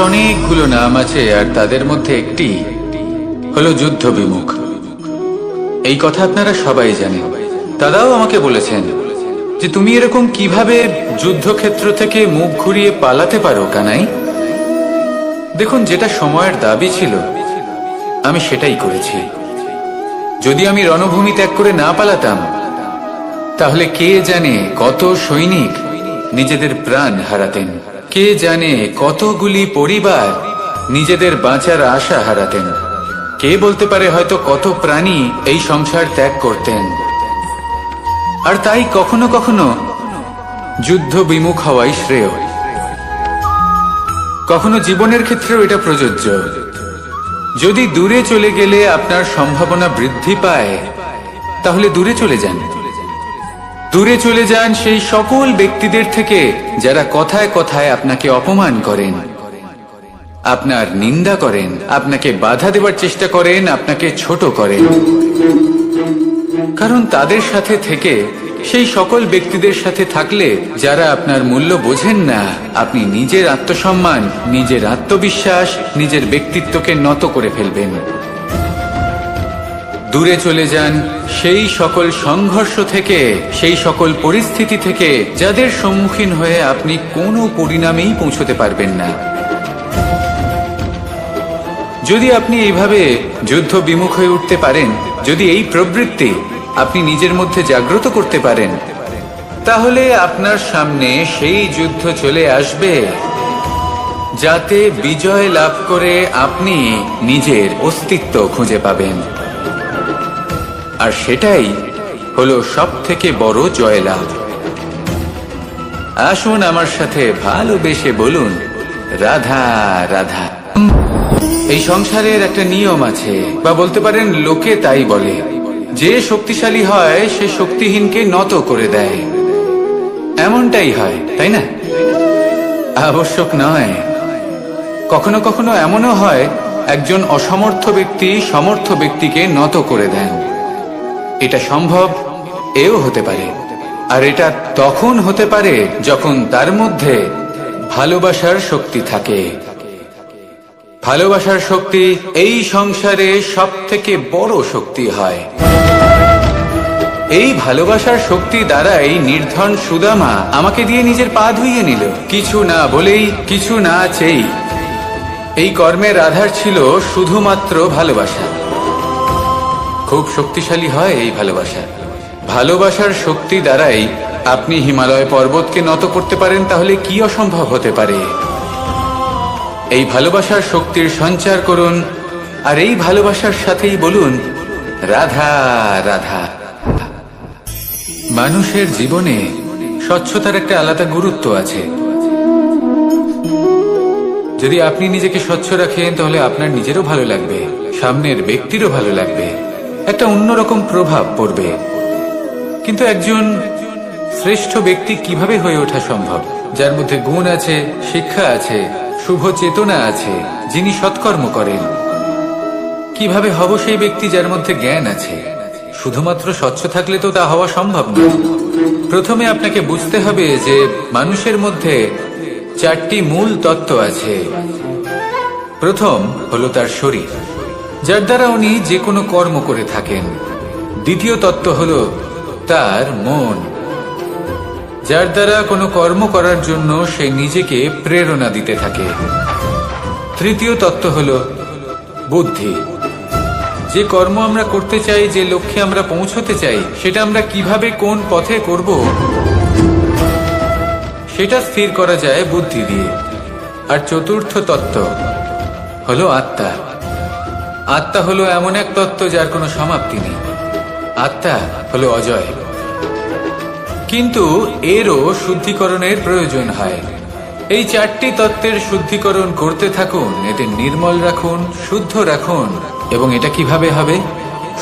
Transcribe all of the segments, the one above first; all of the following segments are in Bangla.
অনেকগুলো নাম আছে, আর তাদের মধ্যে একটি হলো যুদ্ধ বিমুখ। এই কথা আপনারা সবাই জানেন। দাদাও আমাকে বলেছেন যে তুমি এরকম কিভাবে যুদ্ধক্ষেত্র থেকে মুখ ঘুরিয়ে পালাতে পারো কানাই। দেখুন, যেটা সময়ের দাবি ছিল আমি সেটাই করেছি। যদি আমি রণভূমি ত্যাগ করে না পালাতাম, তাহলে কে জানে কত সৈনিক নিজেদের প্রাণ হারাতেন, কে জানে কতগুলি পরিবার নিজেদের বাঁচার আশা হারাতেন, কে বলতে পারে হয়তো কত প্রাণী এই সংসার ত্যাগ করতেন। আর তাই কখনো কখনো যুদ্ধ বিমুখ হওয়াই শ্রেয়। কখনো জীবনের ক্ষেত্রেও এটা প্রযোজ্য। যদি দূরে চলে গেলে আপনার সম্ভাবনা বৃদ্ধি পায়, তাহলে দূরে চলে যান। দূরে চলে যান সেই সকল ব্যক্তিদের থেকে যারা কথায় কথায় আপনাকে অপমান করেন, আপনার নিন্দা করেন, আপনাকে বাধা দেওয়ার চেষ্টা করেন, আপনাকে ছোট করেন। কারণ তাদের সাথে থেকে, সেই সকল ব্যক্তিদের সাথে থাকলে যারা আপনার মূল্য বোঝেন না, আপনি নিজের আত্মসম্মান, নিজের আত্মবিশ্বাস, নিজের ব্যক্তিত্বকে নত করে ফেলবেন। দূরে চলে যান সেই সকল সংঘর্ষ থেকে, সেই সকল পরিস্থিতি থেকে যাদের সম্মুখীন হয়ে আপনি কোনো পরিণামেই পৌঁছতে পারবেন না। যদি আপনি এইভাবে যুদ্ধ বিমুখ হয়ে উঠতে পারেন, যদি এই প্রবৃত্তি আপনি নিজের মধ্যে জাগ্রত করতে পারেন, তাহলে আপনার সামনে সেই যুদ্ধ চলে আসবে যাতে বিজয় লাভ করে আপনি নিজের অস্তিত্ব খুঁজে পাবেন। আর সেটাই হলো সবথেকে বড় জয়লাভ। আসুন আমার সাথে ভালোবেসে বলুন, রাধা রাধা। এই সংসারের একটা নিয়ম আছে, বা বলতে পারেন লোকে তাই বলে, যে শক্তিশালী হয় সে শক্তিহীনকে নত করে দেয়। এমনটাই হয়, তাই না? আবশ্যক নয়। কখনো কখনো এমনও হয় একজন অসমর্থ ব্যক্তি সমর্থ ব্যক্তিকে নত করে দেন। এটা সম্ভব, এও হতে পারে। আর এটা তখন হতে পারে যখন তার মধ্যে ভালোবাসার শক্তি থাকে। ভালোবাসার শক্তি এই সংসারে সবথেকে বড় শক্তি হয়। এই ভালোবাসার শক্তি দ্বারাই নির্ধন সুদামা আমাকে দিয়ে নিজের পা ধুইয়ে নিল, কিছু না বলেই, কিছু না চেয়েই। এই কর্মের আধার ছিল শুধুমাত্র ভালোবাসা। খুব শক্তিশালী হয় এই ভালোবাসা। ভালোবাসার শক্তি দ্বারাই আপনি হিমালয় পর্বতকে নত করতে পারেন, তাহলে কি অসম্ভব হতে পারে? এই ভালোবাসার শক্তির সঞ্চার করুন, আর এই ভালোবাসার সাথেই বলুন, রাধা রাধা। মানুষের জীবনে স্বচ্ছতার একটা আলাদা গুরুত্ব আছে। যদি আপনি নিজেকে স্বচ্ছ রাখেন, তাহলে আপনার নিজেরও ভালো লাগবে, সামনের ব্যক্তিরও ভালো লাগবে, একটা অন্যরকম প্রভাব পড়বে। কিন্তু একজন শ্রেষ্ঠ ব্যক্তি কিভাবে হয়ে ওঠা সম্ভব? যার মধ্যে গুণ আছে, শিক্ষা আছে, শুভ চেতনা আছে, যিনি সৎকর্ম করেন। কিভাবে হব সেই ব্যক্তি যার মধ্যে জ্ঞান আছে? শুধুমাত্র স্বচ্ছ থাকলে তো তা হওয়া সম্ভব নয়। প্রথমে আপনাকে বুঝতে হবে যে মানুষের মধ্যে চারটি মূল তত্ত্ব আছে। প্রথম হলো তার শরীর, যার দ্বারা উনি যে কোনো কর্ম করে থাকেন। দ্বিতীয় তত্ত্ব হলো তার মন, যার দ্বারা কোনো কর্ম করার জন্য সে নিজেকে প্রেরণা দিতে থাকে। তৃতীয় তত্ত্ব হলো বুদ্ধি, যে কর্ম আমরা করতে চাই, যে লক্ষ্যে আমরা পৌঁছতে চাই, সেটা আমরা কিভাবে কোন পথে করব সেটা স্থির করা যায় বুদ্ধি দিয়ে। আর চতুর্থ তত্ত্ব হলো আত্মা। আত্মা হলো এমন এক তত্ত্ব যার কোনো সমাপ্তি নেই। আত্মা হলো অজয়। কিন্তু এরও শুদ্ধিকরণের প্রয়োজন হয়। এই চারটি তত্ত্বের শুদ্ধিকরণ করতে থাকুন, এতে নির্মল রাখুন, শুদ্ধ রাখুন। এবং এটা কিভাবে হবে?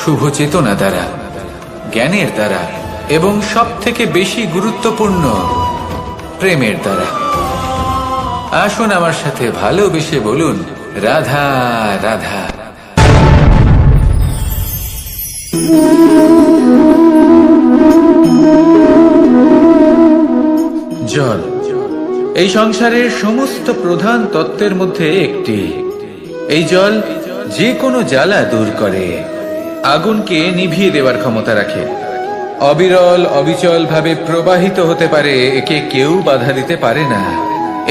শুভ চেতনা দ্বারা, জ্ঞানের দ্বারা, এবং সব থেকে বেশি গুরুত্বপূর্ণ প্রেমের দ্বারা। আসুন আমার সাথে ভালোবেসে বলুন, রাধা রাধা। জল, এই সংসারের সমস্ত প্রধান তত্ত্বের মধ্যে একটি। এই জল যে কোনো জ্বালা দূর করে, আগুনকে নিভিয়ে দেওয়ার ক্ষমতা রাখে, অবিরল অবিচল ভাবে প্রবাহিত হতে পারে, একে কেউ বাধা দিতে পারে না।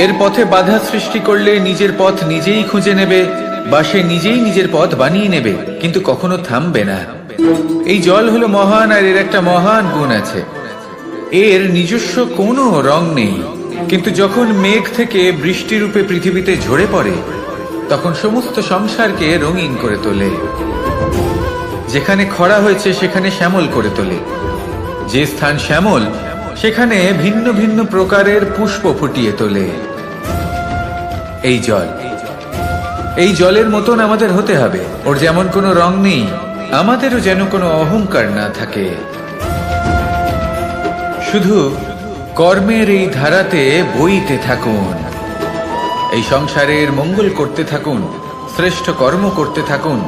এর পথে বাধা সৃষ্টি করলে নিজের পথ নিজেই খুঁজে নেবে বা সে নিজেই নিজের পথ বানিয়ে নেবে, কিন্তু কখনো থামবে না। এই জল হলো মহান, আর এর একটা মহান গুণ আছে, এর নিজস্ব কোনো রং নেই। কিন্তু যখন মেঘ থেকে বৃষ্টি রূপে পৃথিবীতে ঝরে পড়ে, তখন সমস্ত সংসারকে রঙিন করে তোলে। যেখানে খরা হয়েছে সেখানে শ্যামল করে তোলে, যে স্থান শ্যামল সেখানে ভিন্ন ভিন্ন প্রকারের পুষ্প ফুটিয়ে তোলে। এই জল, এই জলের মতন আমাদের হতে হবে। ওর যেমন কোনো রং নেই, আমাদেরও যেন কোনো অহংকার না থাকে। শুধু কর্মের এই ধারাতে বইতে থাকুন, এই সংসারের মঙ্গল করতে থাকুন, শ্রেষ্ঠ কর্ম করতে থাকুন।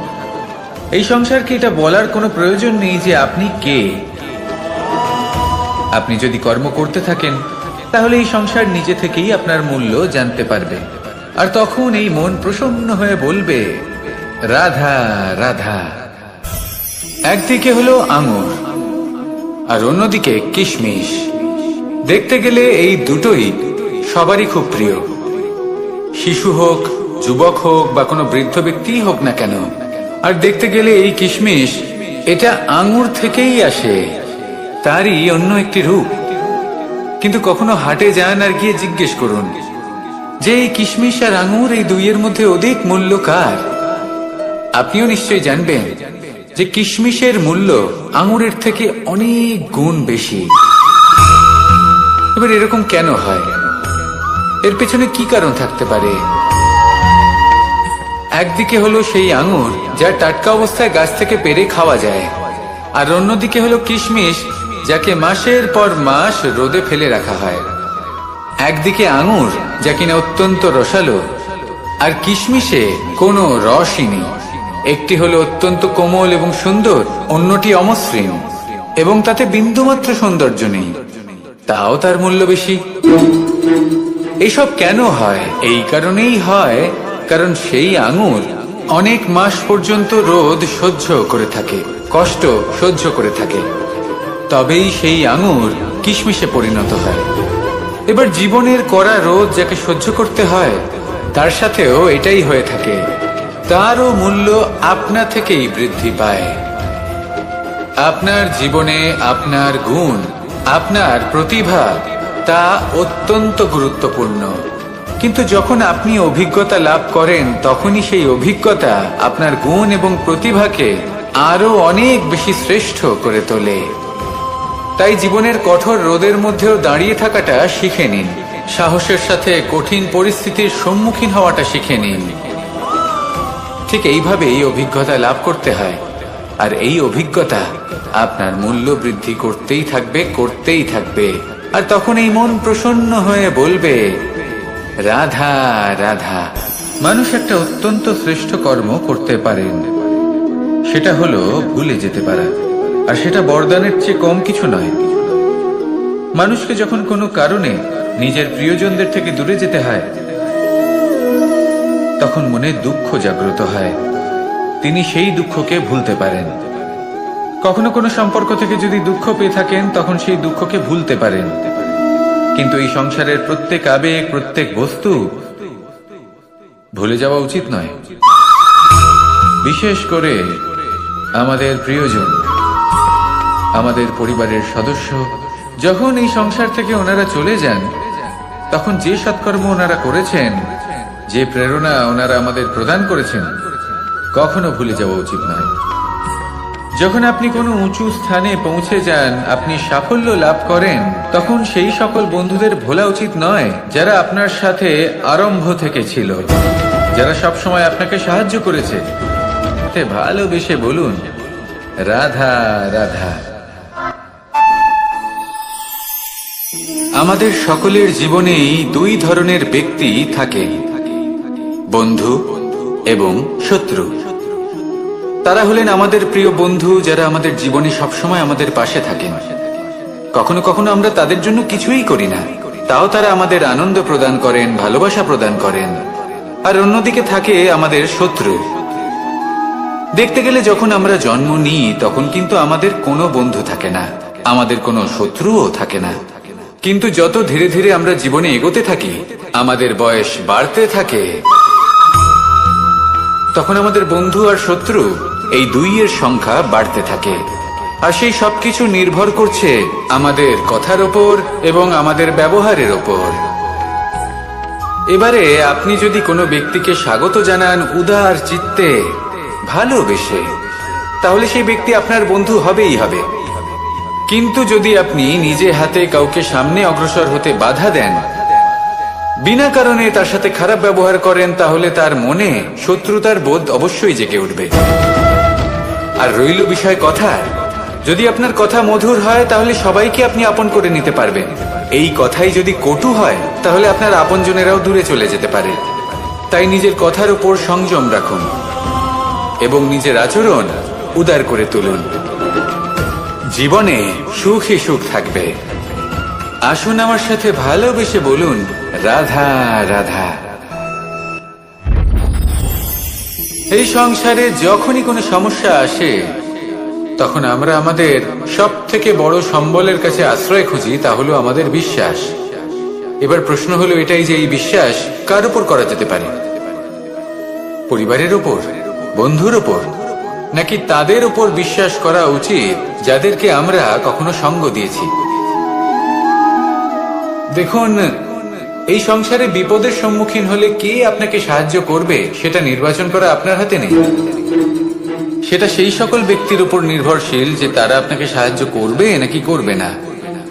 এই সংসারকে এটা বলার কোনো প্রয়োজন নেই যে আপনি কে। আপনি যদি কর্ম করতে থাকেন, তাহলে এই সংসার নিজে থেকেই আপনার মূল্য জানতে পারবে, আর তখন এই মন প্রসন্ন হয়ে বলবে, রাধা রাধা। একদিকে হলো আঙুর আর অন্যদিকে কিশমিশ। দেখতে গেলে এই দুটোই সবারই খুব প্রিয়, শিশু হোক, যুবক হোক বা কোনো বৃদ্ধ ব্যক্তি হোক না কেন। আর দেখতে গেলে এই কিশমিশ, এটা আঙুর থেকেই আসে, তারই অন্য একটি রূপ। কিন্তু কখনো হাটে যান আর গিয়ে জিজ্ঞেস করুন যে এই কিশমিশ আর আঙুর, এই দুইয়ের মধ্যে অধিক মূল্য কার? আপনিও নিশ্চয়ই জানবেন যে কিশমিশের মূল্য আঙুরের থেকে অনেক গুণ বেশি। এবার এরকম কেন হয়? এর পেছনে কি কারণ থাকতে পারে? একদিকে হলো সেই আঙুর যা টাটকা অবস্থায় গাছ থেকে পেড়ে খাওয়া যায়, আর অন্যদিকে হলো কিশমিশ যাকে মাসের পর মাস রোদে ফেলে রাখা হয়। একদিকে আঙুর যা কিনা অত্যন্ত রসালো, আর কিশমিশে কোনো রসই নেই। একটি হলো অত্যন্ত কোমল এবং সুন্দর, অন্যটি অমসৃণ এবং তাতে বিন্দুমাত্র সৌন্দর্য নেই, তাও তার মূল্য বেশি। এসব কেন হয়? এই কারণেই হয় কারণ সেই আঙুর অনেক মাস পর্যন্ত রোদ সহ্য করে থাকে, কষ্ট সহ্য করে থাকে, তবেই সেই আঙুর কিশমিশে পরিণত হয়। এবার জীবনের কড়া রোদ যাকে সহ্য করতে হয়, তার সাথেও এটাই হয়ে থাকে, তারও মূল্য আপনা থেকেই বৃদ্ধি পায়। আপনার জীবনে আপনার গুণ, আপনার প্রতিভা, তা অত্যন্ত গুরুত্বপূর্ণ। কিন্তু যখন আপনি অভিজ্ঞতা লাভ করেন, তখনই সেই অভিজ্ঞতা আপনার গুণ এবং প্রতিভাকে আরো অনেক বেশি শ্রেষ্ঠ করে তোলে। তাই জীবনের কঠোর রোদের মধ্যেও দাঁড়িয়ে থাকাটা শিখে নিন, সাহসের সাথে কঠিন পরিস্থিতির সম্মুখীন হওয়াটা শিখে নিন। ঠিক এইভাবেই অভিজ্ঞতা লাভ করতে হয়, আর এই অভিজ্ঞতা আপনার মূল্য বৃদ্ধি করতেই থাকবে, করতেই থাকবে। আর তখন এই মন প্রসন্ন হয়ে বলবে, রাধা রাধা। মানুষ একটা অত্যন্ত শ্রেষ্ঠ কর্ম করতে পারেন, সেটা হলো ভুলে যেতে পারা, আর সেটা বরদানের চেয়ে কম কিছু নয়। মানুষকে যখন কোনো কারণে নিজের প্রিয়জনদের থেকে দূরে যেতে হয়, তখন মনে দুঃখ জাগ্রত হয়, তিনি সেই দুঃখকে ভুলতে পারেন। কখনো কোনো সম্পর্ক থেকে যদি দুঃখ পেয়ে থাকেন, তখন সেই দুঃখকে ভুলতে পারেন। কিন্তু এই সংসারের প্রত্যেক আবেগ, প্রত্যেক বস্তু ভুলে যাওয়া উচিত নয়। বিশেষ করে আমাদের প্রিয়জন, আমাদের পরিবারের সদস্য, যখন এই সংসার থেকে ওনারা চলে যান, তখন যে সৎকর্ম ওনারা করেছেন, যে প্রেরণা ওনারা আমাদের প্রদান করেছেন, কখনো ভুলে যাওয়া উচিত নয়। যখন আপনি কোনো উঁচু স্থানে পৌঁছে যান, আপনি সাফল্য লাভ করেন, তখন সেই সকল বন্ধুদের ভোলা উচিত নয় যারা আপনার সাথে আরম্ভ থেকে ছিল, যারা সবসময় আপনাকে সাহায্য করেছে। ভালোবেসে বলুন, রাধা রাধা। আমাদের সকলের জীবনেই দুই ধরনের ব্যক্তি থাকে, বন্ধু এবং শত্রু। তারা হলেন আমাদের প্রিয় বন্ধু, যারা আমাদের জীবনে সবসময় আমাদের পাশে থাকেন। কখনো কখনো আমরা তাদের জন্য কিছুই করি না, তাও তারা আমাদের আনন্দ প্রদান করেন, ভালোবাসা প্রদান করেন। আর অন্যদিকে থাকে আমাদের শত্রু। দেখতে গেলে যখন আমরা জন্ম নিই তখন কিন্তু আমাদের কোনো বন্ধু থাকে না, আমাদের কোনো শত্রুও থাকে না। কিন্তু যত ধীরে ধীরে আমরা জীবনে এগোতে থাকি, আমাদের বয়স বাড়তে থাকে, তখন আমাদের বন্ধু আর শত্রু এই দুইয়ের সংখ্যা বাড়তে থাকে। আর সেই সবকিছু নির্ভর করছে আমাদের কথার ওপর এবং আমাদের ব্যবহারের ওপর। এবারে আপনি যদি কোনো ব্যক্তিকে স্বাগত জানান উদার চিত্তে, ভালোবেসে, তাহলে সেই ব্যক্তি আপনার বন্ধু হবেই হবে। কিন্তু যদি আপনি নিজে হাতে কাউকে সামনে অগ্রসর হতে বাধা দেন, বিনা কারণে তার সাথে খারাপ ব্যবহার করেন, তাহলে তার মনে শত্রুতার বোধ অবশ্যই জেগে উঠবে। আর রইল বিষয় কথা, যদি আপনার কথা মধুর হয় তাহলে সবাইকে আপনি আপন করে নিতে পারবেন। এই কথাই যদি কটু হয় তাহলে আপনার আপনজনেরাও দূরে চলে যেতে পারে। তাই নিজের কথার উপর সংযম রাখুন এবং নিজের আচরণ উদার করে তুলুন। জীবনে সুখী সুখ থাকবে। আসুন আমার সাথে ভালোবেসে বলুন, রাধা রাধা। এই সংসারে যখনই কোনো সমস্যা আসে তখন আমরা আমাদের সব থেকে বড় সম্বলের কাছে আশ্রয় খুঁজি, তা হলো আমাদের বিশ্বাস। এবার প্রশ্ন হলো এটাই যে এই বিশ্বাস কার উপর করা যেতে পারে? পরিবারের উপর, বন্ধুর উপর, নাকি তাদের উপর বিশ্বাস করা উচিত যাদেরকে আমরা কখনো সঙ্গ দিয়েছি? দেখুন, এই সংসারে বিপদের সম্মুখীন হলে কে আপনাকে সাহায্য করবে সেটা নির্বাচন করা আপনার হাতে নেই। সেটা সেই সকল ব্যক্তির উপর নির্ভরশীল যে তারা আপনাকে সাহায্য করবে নাকি করবে না।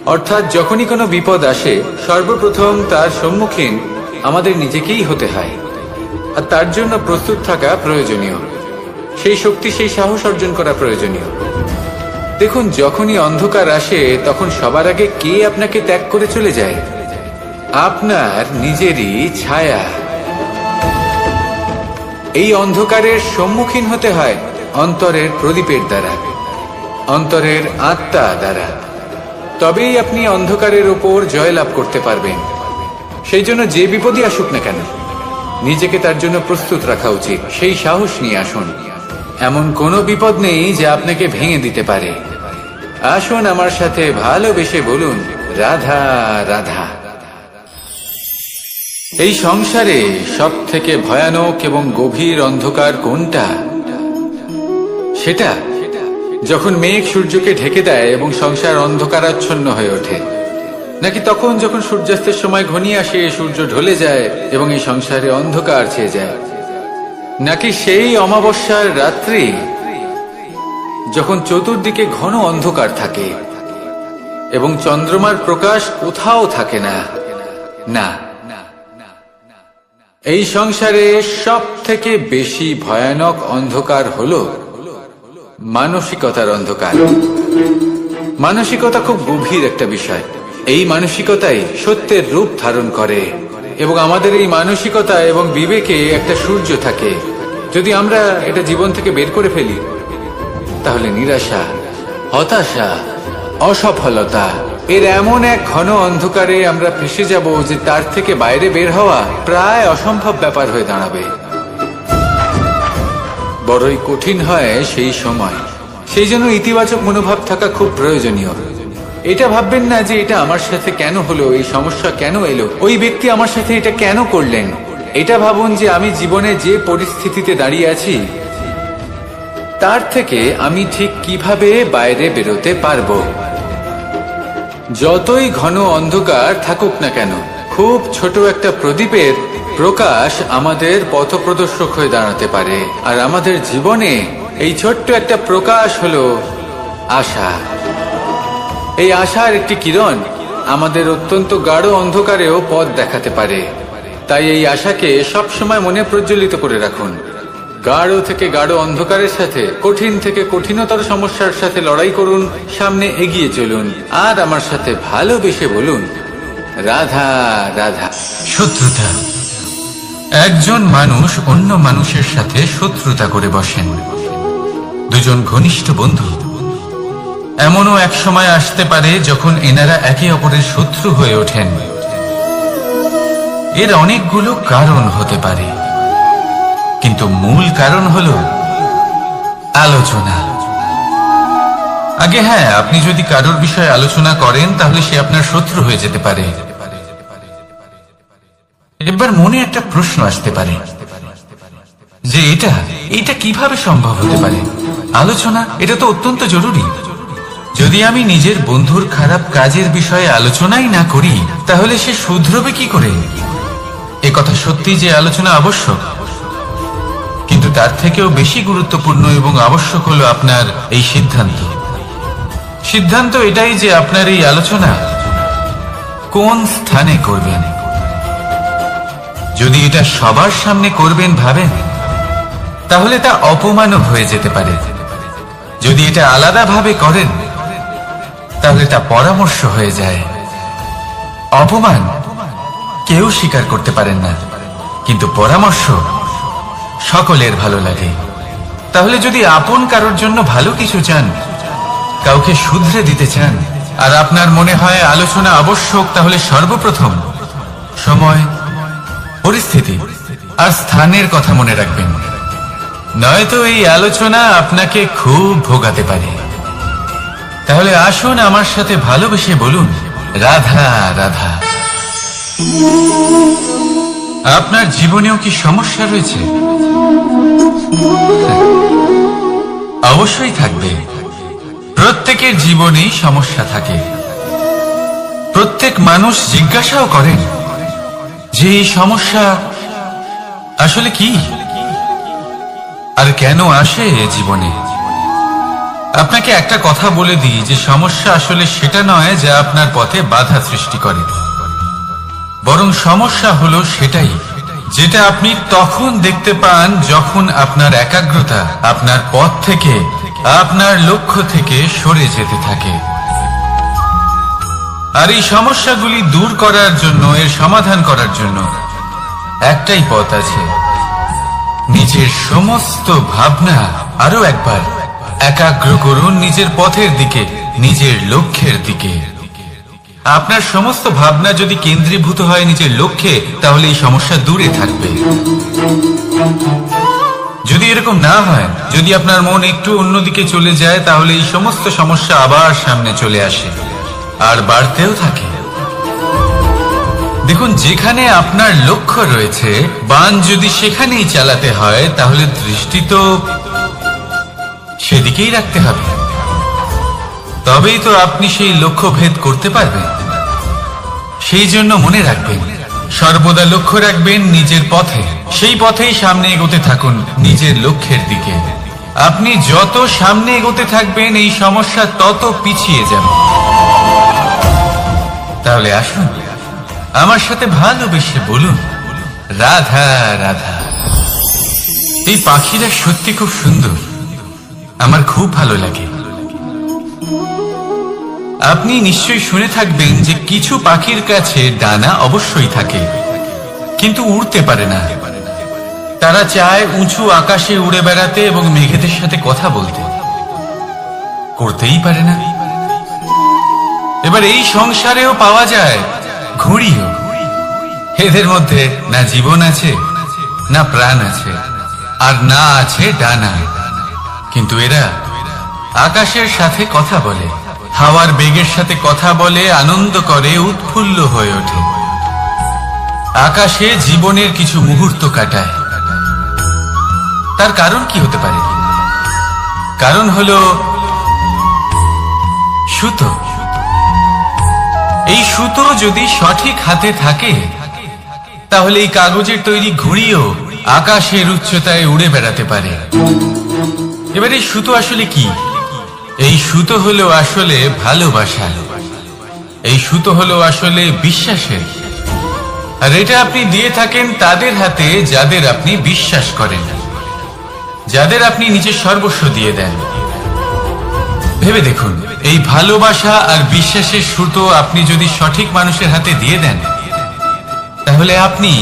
অর্থাৎ যখনই কোনো বিপদ আসে সর্বপ্রথম তার সম্মুখীন আমাদের নিজেকেই হতে হয়। আর তার জন্য প্রস্তুত থাকা প্রয়োজনীয়, সেই শক্তি, সেই সাহস অর্জন করা প্রয়োজনীয়। দেখুন, যখনই অন্ধকার আসে তখন সবার আগে কে আপনাকে ত্যাগ করে চলে যায়? আপনার নিজেরই ছায়া। এই অন্ধকারের সম্মুখীন হতে হয় অন্তরের প্রদীপের দ্বারা, অন্তরের আত্মা দ্বারা। তবেই আপনি অন্ধকারের উপর জয়লাভ করতে পারবেন। সেই জন্য যে বিপদই আসুক না কেন নিজেকে তার জন্য প্রস্তুত রাখা উচিত। সেই সাহস নিয়ে আসুন। এমন কোনো বিপদ নেই যা আপনাকে ভেঙে দিতে পারে। আসুন আমার সাথে ভালোবেসে বলুন, রাধা রাধা। এই সংসারে সব থেকে ভয়ানক এবং গভীর অন্ধকার কোনটা? সেটা যখন মেঘ সূর্যকে ঢেকে দেয় এবং সংসার অন্ধকারাচ্ছন্ন হয়ে ওঠে, নাকি তখন যখন সূর্যাস্তের সময় ঘনিয়ে আসে, সূর্য ঢলে যায় এবং এই সংসারে অন্ধকার ছেয়ে যায়, নাকি সেই অমাবস্যার রাত্রি যখন চতুর্দিকে ঘন অন্ধকার থাকে এবং চন্দ্রমার প্রকাশ কোথাও থাকে না? না, এই সংসারে সব থেকে বেশি ভয়ানক অন্ধকার হলো মানসিকতার অন্ধকার। মানসিকতা খুব গভীর একটা বিষয়। এই মানসিকতাই সত্যের রূপ ধারণ করে এবং আমাদের এই মানসিকতা এবং বিবেকে একটা সূর্য থাকে। যদি আমরা এটা জীবন থেকে বের করে ফেলি তাহলে নিরাশা, হতাশা, অসফলতা এর এমন এক ঘন অন্ধকারে আমরা ফেসে যাব যে তার থেকে বাইরে বের হওয়া প্রায় অসম্ভব ব্যাপার হয়ে দাঁড়াবে। বড়ই কঠিন হয় সেই সময়। সেই জন্য ইতিবাচক মনোভাব থাকা খুব প্রয়োজনীয়। এটা ভাববেন না যে এটা আমার সাথে কেন হলো, এই সমস্যা কেন এলো, ওই ব্যক্তি আমার সাথে এটা কেন করলেন। এটা ভাবুন যে আমি জীবনে যে পরিস্থিতিতে দাঁড়িয়ে আছি তার থেকে আমি ঠিক কিভাবে বাইরে বেরোতে পারবো। যতই ঘন অন্ধকার থাকুক না কেন, খুব ছোট একটা প্রদীপের প্রকাশ আমাদের পথপ্রদর্শক হয়ে দাঁড়াতে পারে। আর আমাদের জীবনে এই ছোট্ট একটা প্রকাশ হলো আশা। এই আশার একটি কিরণ আমাদের অত্যন্ত গাঢ় অন্ধকারেও পথ দেখাতে পারে। তাই এই আশাকে সবসময় মনে প্রজ্বলিত করে রাখুন। গাঢ় থেকে গাঢ় অন্ধকারের সাথে, কঠিন থেকে কঠিনতর সমস্যার সাথে লড়াই করুন, সামনে এগিয়ে চলুন। আর আমার সাথে ভালোবেসে বলুন, রাধা রাধা। শত্রুতা। একজন মানুষ অন্য মানুষের সাথে শত্রুতা করে বসেন। দুজন ঘনিষ্ঠ বন্ধু। এমনও এক সময় আসতে পারে যখন এনারা একে অপরের শত্রু হয়ে ওঠেন। এর অনেকগুলো কারণ হতে পারে, কিন্তু মূল কারণ হলো আলোচনা। আগে হ্যাঁ, আপনি যদি কারোর বিষয়ে আলোচনা করেন তাহলে সে আপনার শত্রু হয়ে যেতে পারে। এবার মনে একটা প্রশ্ন আসতে পারে যে এটা কিভাবে সম্ভব হতে পারে? আলোচনা এটা তো অত্যন্ত জরুরি। যদি আমি নিজের বন্ধুর খারাপ কাজের বিষয়ে আলোচনাই না করি তাহলে সে শুধরবে কি করে? এ কথা সত্যি যে আলোচনা আবশ্যক, কিন্তু তার থেকেও বেশি গুরুত্বপূর্ণ এবং আবশ্যক হলো আপনার এই সিদ্ধান্ত এটাই যে আপনার এই আলোচনা কোন স্থানে করবেন। যদি এটা সবার সামনে করবেন ভাবেন, তাহলে তা অপমানও হয়ে যেতে পারে। যদি এটা আলাদাভাবে করেন তাহলে তা পরামর্শ হয়ে যায়। অপমান কেউ স্বীকার করতে পারেন না, কিন্তু পরামর্শ সকলের ভালো লাগে। তাহলে যদি আপন কারোর জন্য ভালো কিছু চান, কাউকে শুধরে দিতে চান, আর আপনার মনে হয় আলোচনা আবশ্যক, তাহলে সর্বপ্রথম সময়, পরিস্থিতি আর স্থানের কথা মনে রাখবেন, নয়তো এই আলোচনা আপনাকে খুব ভোগাতে পারে। তাহলে আসুন আমার সাথে ভালোবেসে বলুন, রাধা রাধা। আপনার জীবনেও কি সমস্যা রয়েছে? অবশ্যই থাকবে। প্রত্যেকের জীবনেই সমস্যা থাকে। প্রত্যেক মানুষ জিজ্ঞাসাও করেন যে এই সমস্যা আসলে কি আর কেন আসে এ জীবনে। আপনাকে একটা কথা বলে দিই যে সমস্যা আসলে সেটা নয় যা আপনার পথে বাধা সৃষ্টি করে, বরং সমস্যা হলো সেটাই যেটা আপনি তখন দেখতে পান যখন আপনার একাগ্রতা আপনার পথ থেকে, আপনার লক্ষ্য থেকে সরে যেতে থাকে। আর এই সমস্যাগুলি দূর করার জন্য, এর সমাধান করার জন্য একটাই পথ আছে, নিজের সমস্ত ভাবনা আরো একবার একাগ্র করুন নিজের পথের দিকে, নিজের লক্ষ্যের দিকে। আপনার সমস্ত ভাবনা যদি কেন্দ্রীভূত হয় নিজের লক্ষ্যে, তাহলে এই সমস্যা দূরে থাকবে। যদি এরকম না হয়, যদি আপনার মন একটু অন্যদিকে চলে যায়, তাহলে এই সমস্ত সমস্যা আবার সামনে চলে আসে আর বাড়তেও থাকে। দেখুন, যেখানে আপনার লক্ষ্য রয়েছে, বাণ যদি সেখানেই চালাতে হয়, তাহলে দৃষ্টি তো সেদিকেই রাখতে হবে। তবেই তো আপনি সেই লক্ষ্য ভেদ করতে পারবেন। সেই জন্য মনে রাখবেন, সর্বদা লক্ষ্য রাখবেন নিজের পথে, সেই পথেই সামনে এগোতে থাকুন নিজের লক্ষ্যের দিকে। আপনি যত সামনে এগোতে থাকবেন এই সমস্যা তত পিছিয়ে যাবে। তাহলে আসুন আমার সাথে ভালোবেসে বলুন, রাধা রাধা। এই পাখিরা সত্যি খুব সুন্দর, আমার খুব ভালো লাগে। আপনি নিশ্চয়ই শুনে থাকবেন যে কিছু পাখির কাছে ডানা অবশ্যই থাকে, কিন্তু উড়তে পারে না। তারা চায় উঁচু আকাশে উড়ে বেড়াতে এবং মেঘেদের সাথে কথা বলতে, করতেই পারে না। এবার এই সংসারেও পাওয়া যায় ঘুড়িও। এদের মধ্যে না জীবন আছে, না প্রাণ আছে, আর না আছে ডানা, কিন্তু এরা আকাশের সাথে কথা বলে, হাওয়ার বেগের সাথে কথা বলে, আনন্দ করে, উৎফুল্ল হয়ে ওঠে। আকাশে জীবনের কিছু মুহূর্ত কাটায়। তার কারণ কি হতে পারে? কারণ হলো সুতো। এই সুতো যদি সঠিক হাতে থাকে, তাহলে এই কাগজের তৈরি ঘুড়িও আকাশের উচ্চতায় উড়ে বেড়াতে পারে। এবার এই সুতো আসলে কি? এই সুতো হলো আসলে ভালোবাসা, এই সুতো হলো আসলে বিশ্বাসের। আর এটা আপনি দিয়ে থাকেন তাদের হাতে যাদের আপনি বিশ্বাস করেন, যাদের আপনি নিজের সর্বস্ব দিয়ে দেন। ভেবে দেখুন, এই ভালোবাসা আর বিশ্বাসের সুতো আপনি যদি সঠিক মানুষের হাতে দিয়ে দেন, তাহলে আপনি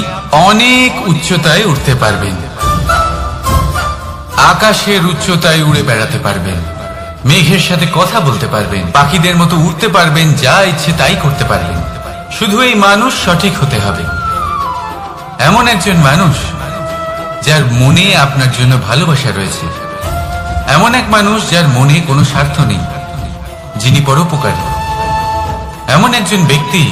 অনেক উচ্চতায় উঠতে পারবেন, আকাশের উচ্চতায় উড়ে বেড়াতে পারবেন, মেঘের সাথে কথা বলতে পারবেন, পাখিদের মতো উড়তে পারবেন, যা ইচ্ছে তাই করতে পারবেন। শুধু এই মানুষ সঠিক হতে হবে। এমন একজন মানুষ যার মনে আপনার জন্য ভালোবাসা রয়েছে, এমন এক মানুষ যার মনে কোনো স্বার্থ নেই, যিনি পরোপকারী, এমন একজন ব্যক্তি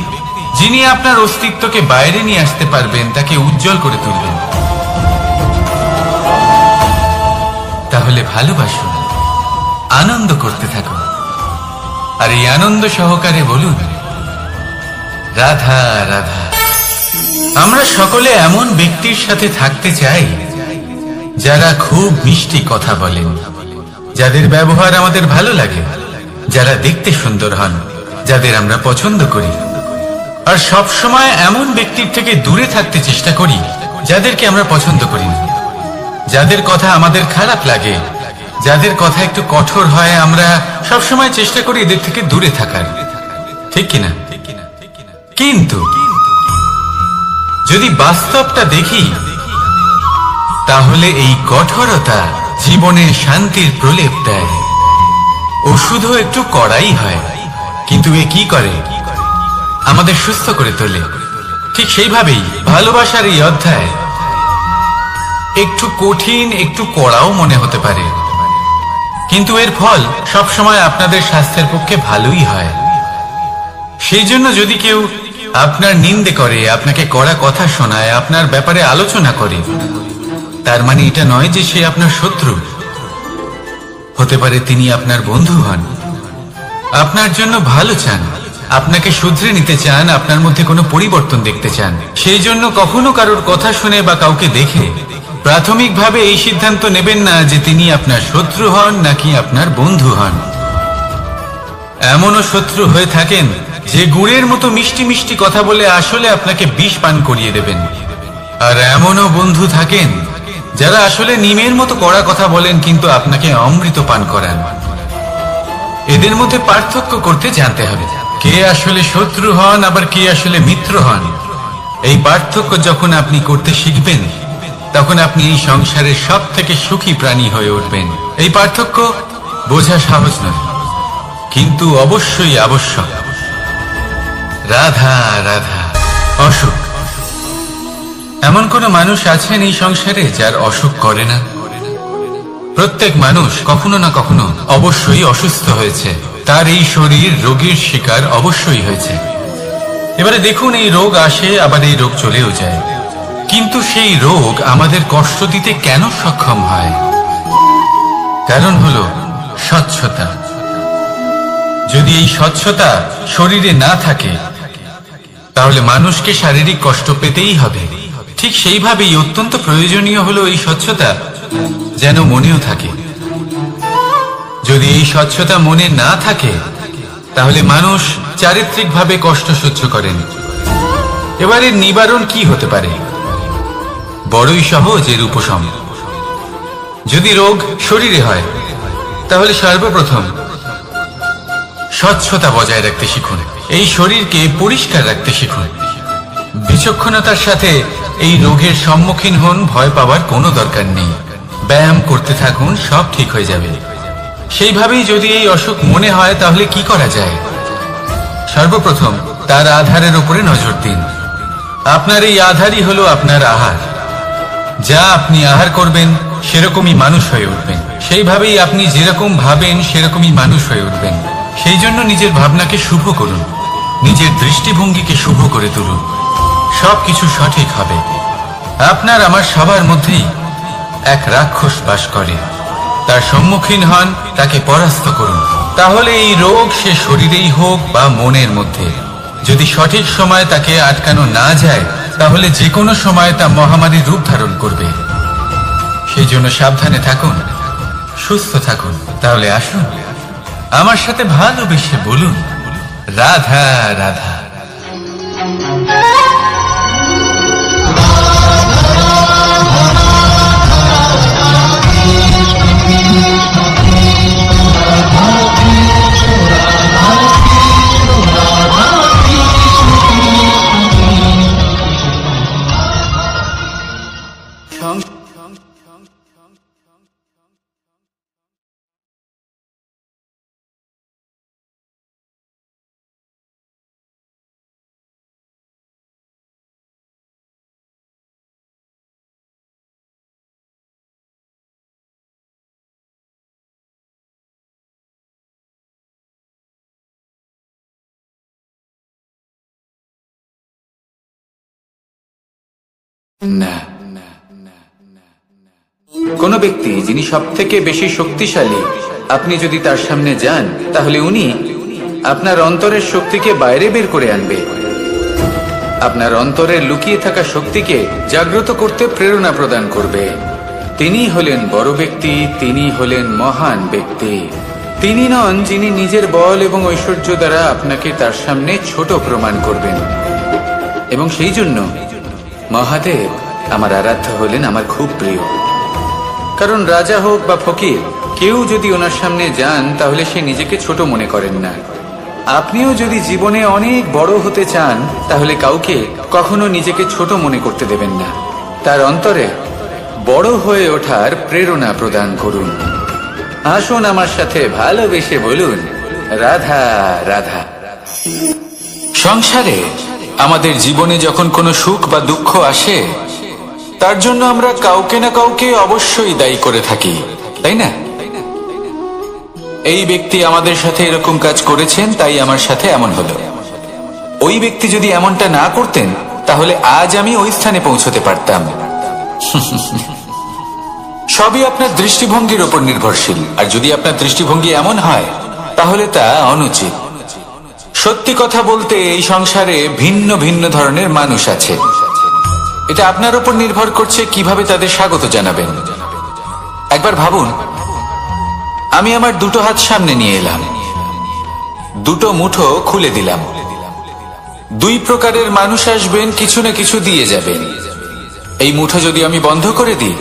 যিনি আপনার অস্তিত্বকে বাইরে নিয়ে আসতে পারবেন, তাকে উজ্জ্বল করে তুলবেন। তাহলে ভালোবাসুন, আনন্দ করতে থাকুন, আর এই আনন্দ সহকারে বলুন রাধা রাধা। আমরা সকলে এমন ব্যক্তির সাথে থাকতে চাই যারা খুব মিষ্টি কথা বলেন, যাদের ব্যবহার আমাদের ভালো লাগে, যারা দেখতে সুন্দর হন, যাদের আমরা পছন্দ করি। আর সব সময় এমন ব্যক্তির থেকে দূরে থাকতে চেষ্টা করি যাদেরকে আমরা পছন্দ করি না, যাদের কথা আমাদের খারাপ লাগে, যাদের কথা একটু কঠোর হয়। আমরা সব সময় চেষ্টা করি এদের থেকে দূরে থাকার, ঠিক কিনা? কিন্তু যদি বাস্তবটা দেখি, তাহলে এই কঠোরতা জীবনে শান্তির প্রলেপ দেয়। ওষুধও একটু কড়াই হয়, কিন্তু এ কি করে? আমাদের সুস্থ করে তোলে। ঠিক সেইভাবেই ভালোবাসার এই অধ্যায় একটু কঠিন, একটু কড়াও মনে হতে পারে, কিন্তু এর ফল সবসময় আপনাদের স্বাস্থ্যের পক্ষে ভালোই হয়। সেই জন্য যদি কেউ আপনার নিন্দে করে, আপনাকে কড়া কথা শোনায়, আপনার ব্যাপারে আলোচনা করে, তার মানে এটা নয় যে সে আপনার শত্রু। হতে পারে তিনি আপনার বন্ধু হন, আপনার জন্য ভালো চান, আপনাকে শুধরে নিতে চান, আপনার মধ্যে কোনো পরিবর্তন দেখতে চান। সেই জন্য কখনো কারোর কথা শুনে বা কাউকে দেখে প্রাথমিকভাবে এই সিদ্ধান্ত নেবেন না যে তিনি আপনার শত্রু হন নাকি আপনার বন্ধু হন। এমনও শত্রু হয়ে থাকেন যে গুড়ের মতো মিষ্টি মিষ্টি কথা বলে আসলে আপনাকে বিষ পান করিয়ে দেবেন। আর এমনও বন্ধু থাকেন যারা আসলে নিমের মতো কড়া কথা বলেন, কিন্তু আপনাকে অমৃত পান করান। এদের মধ্যে পার্থক্য করতে জানতে হবে, কে আসলে শত্রু হন আবার কে আসলে মিত্র হন। এই পার্থক্য যখন আপনি করতে শিখবেন, তখন আপনি এই সংসারের সব থেকে সুখী প্রাণী হয়ে উঠবেন। এই পার্থক্য বোঝা সহজ নয়, কিন্তু অবশ্যই আবশ্যক। রাধা রাধা। অসুখ। এমন কোন মানুষ আছেন এই সংসারে যার অসুখ করে না? প্রত্যেক মানুষ কখনো না কখনো অবশ্যই অসুস্থ হয়েছে, তার এই শরীর রোগের শিকার অবশ্যই হয়েছে। এবারে দেখুন, এই রোগ আসে আবার এই রোগ চলেও যায়, কিন্তু সেই রোগ আমাদের কষ্ট দিতে কেন সক্ষম হয়? কারণ হলো স্বচ্ছতা। যদি এই স্বচ্ছতা শরীরে না থাকে, তাহলে মানুষকে শারীরিক কষ্ট পেতেই হবে। ঠিক সেইভাবেই অত্যন্ত প্রয়োজনীয় হলো এই স্বচ্ছতা যেন মনেও থাকে। যদি এই স্বচ্ছতা মনে না থাকে, তাহলে মানুষ চারিত্রিকভাবে কষ্ট সহ্য করেন। এবারে নিবারণ কি হতে পারে? বড়ই সহজ এর উপশম। যদি রোগ শরীরে হয়, তাহলে সর্বপ্রথম স্বচ্ছতা বজায় রাখতে শিখুন, এই শরীরকে পরিষ্কার রাখতে শিখুন। বিচক্ষণতার সাথে এই রোগের সম্মুখীন হন, ভয় পাওয়ার কোনো দরকার নেই। ব্যায়াম করতে থাকুন, সব ঠিক হয়ে যাবে। সেইভাবেই যদি এই অসুখ মনে হয়, তাহলে কি করা যায়? সর্বপ্রথম তার আধারের উপরে নজর দিন। আপনার এই আধারই হলো আপনার আহার। যা আপনি আহার করবেন, সেরকমই মানুষ হয়ে উঠবেন। সেইভাবেই আপনি যেরকম ভাবেন, সেরকমই মানুষ হয়ে উঠবেন। সেই জন্য নিজের ভাবনাকে শুভ করুন, নিজের দৃষ্টিভঙ্গিকে শুভ করে তুলুন, সবকিছু সঠিক হবে। আপনার আমার সবার মধ্যেই এক রাক্ষস বাস করে, তার সম্মুখীন হন, তাকে পরাস্ত করুন। তাহলে এই রোগ সে শরীরেই হোক বা মনের মধ্যে, যদি সঠিক সময় তাকে আটকানো না যায়, তাহলে যে কোনো সময় তা মহামারীর রূপ ধারণ করবে। সেই জন্য সাবধানে থাকুন, সুস্থ থাকুন। তাহলে আসুন, আমার সাথে ভালোবেসে বলুন রাধা রাধা। না, কোন ব্যক্তি যিনি সব থেকে বেশি শক্তিশালী, আপনি যদি তার সামনে যান তাহলে উনি আপনার অন্তরের শক্তিকে বাইরে বের করে আনবে, আপনার অন্তরের লুকিয়ে থাকা শক্তিকে জাগ্রত করতে প্রেরণা প্রদান করবে। তিনি হলেন বড় ব্যক্তি, তিনি হলেন মহান ব্যক্তি। তিনি নন যিনি নিজের বল এবং ঐশ্বর্য দ্বারা আপনাকে তার সামনে ছোট প্রমাণ করবেন। এবং সেই জন্য মহাদেব আমার আরাধ্য হলেন আমার খুব প্রিয়। কারণ রাজা হোক বা ফকির, কেউ যদি ওনার সামনে যান তাহলে সে নিজেকে ছোট মনে করেন না। আপনিও যদি জীবনে অনেক বড় হতে চান তাহলে কাউকে কখনো নিজেকে ছোট মনে করতে দেবেন না। তার অন্তরে বড় হয়ে ওঠার প্রেরণা প্রদান করুন। আসুন আমার সাথে ভালোবেসে বলুন, রাধা রাধা। সংসারে আমাদের জীবনে যখন কোনো সুখ বা দুঃখ আসে, তার জন্য আমরা কাউকে না কাউকে অবশ্যই দায়ী করে থাকি, তাই না? এই ব্যক্তি আমাদের সাথে এরকম কাজ করেছেন, তাই আমার সাথে এমন হলো। ওই ব্যক্তি যদি এমনটা না করতেন তাহলে আজ আমি ওই স্থানে পৌঁছতে পারতাম। সবই আপনার দৃষ্টিভঙ্গির উপর নির্ভরশীল, আর যদি আপনার দৃষ্টিভঙ্গি এমন হয় তাহলে তা অনুচিত। সত্যি কথা বলতে এই সংসারে ভিন্ন ভিন্ন ধরনের মানুষ আছে। এটা আপনার উপর নির্ভর করছে কিভাবে তাদের স্বাগত জানাবেন। একবার ভাবুন, আমি আমার দুটো হাত সামনে নিয়ে এলাম, দুটো মুঠো খুলে দিলাম। দুই প্রকারের মানুষ আসবেন, কিছু না কিছু দিয়ে যাবেন। এই মুঠো যদি আমি বন্ধ করে দিই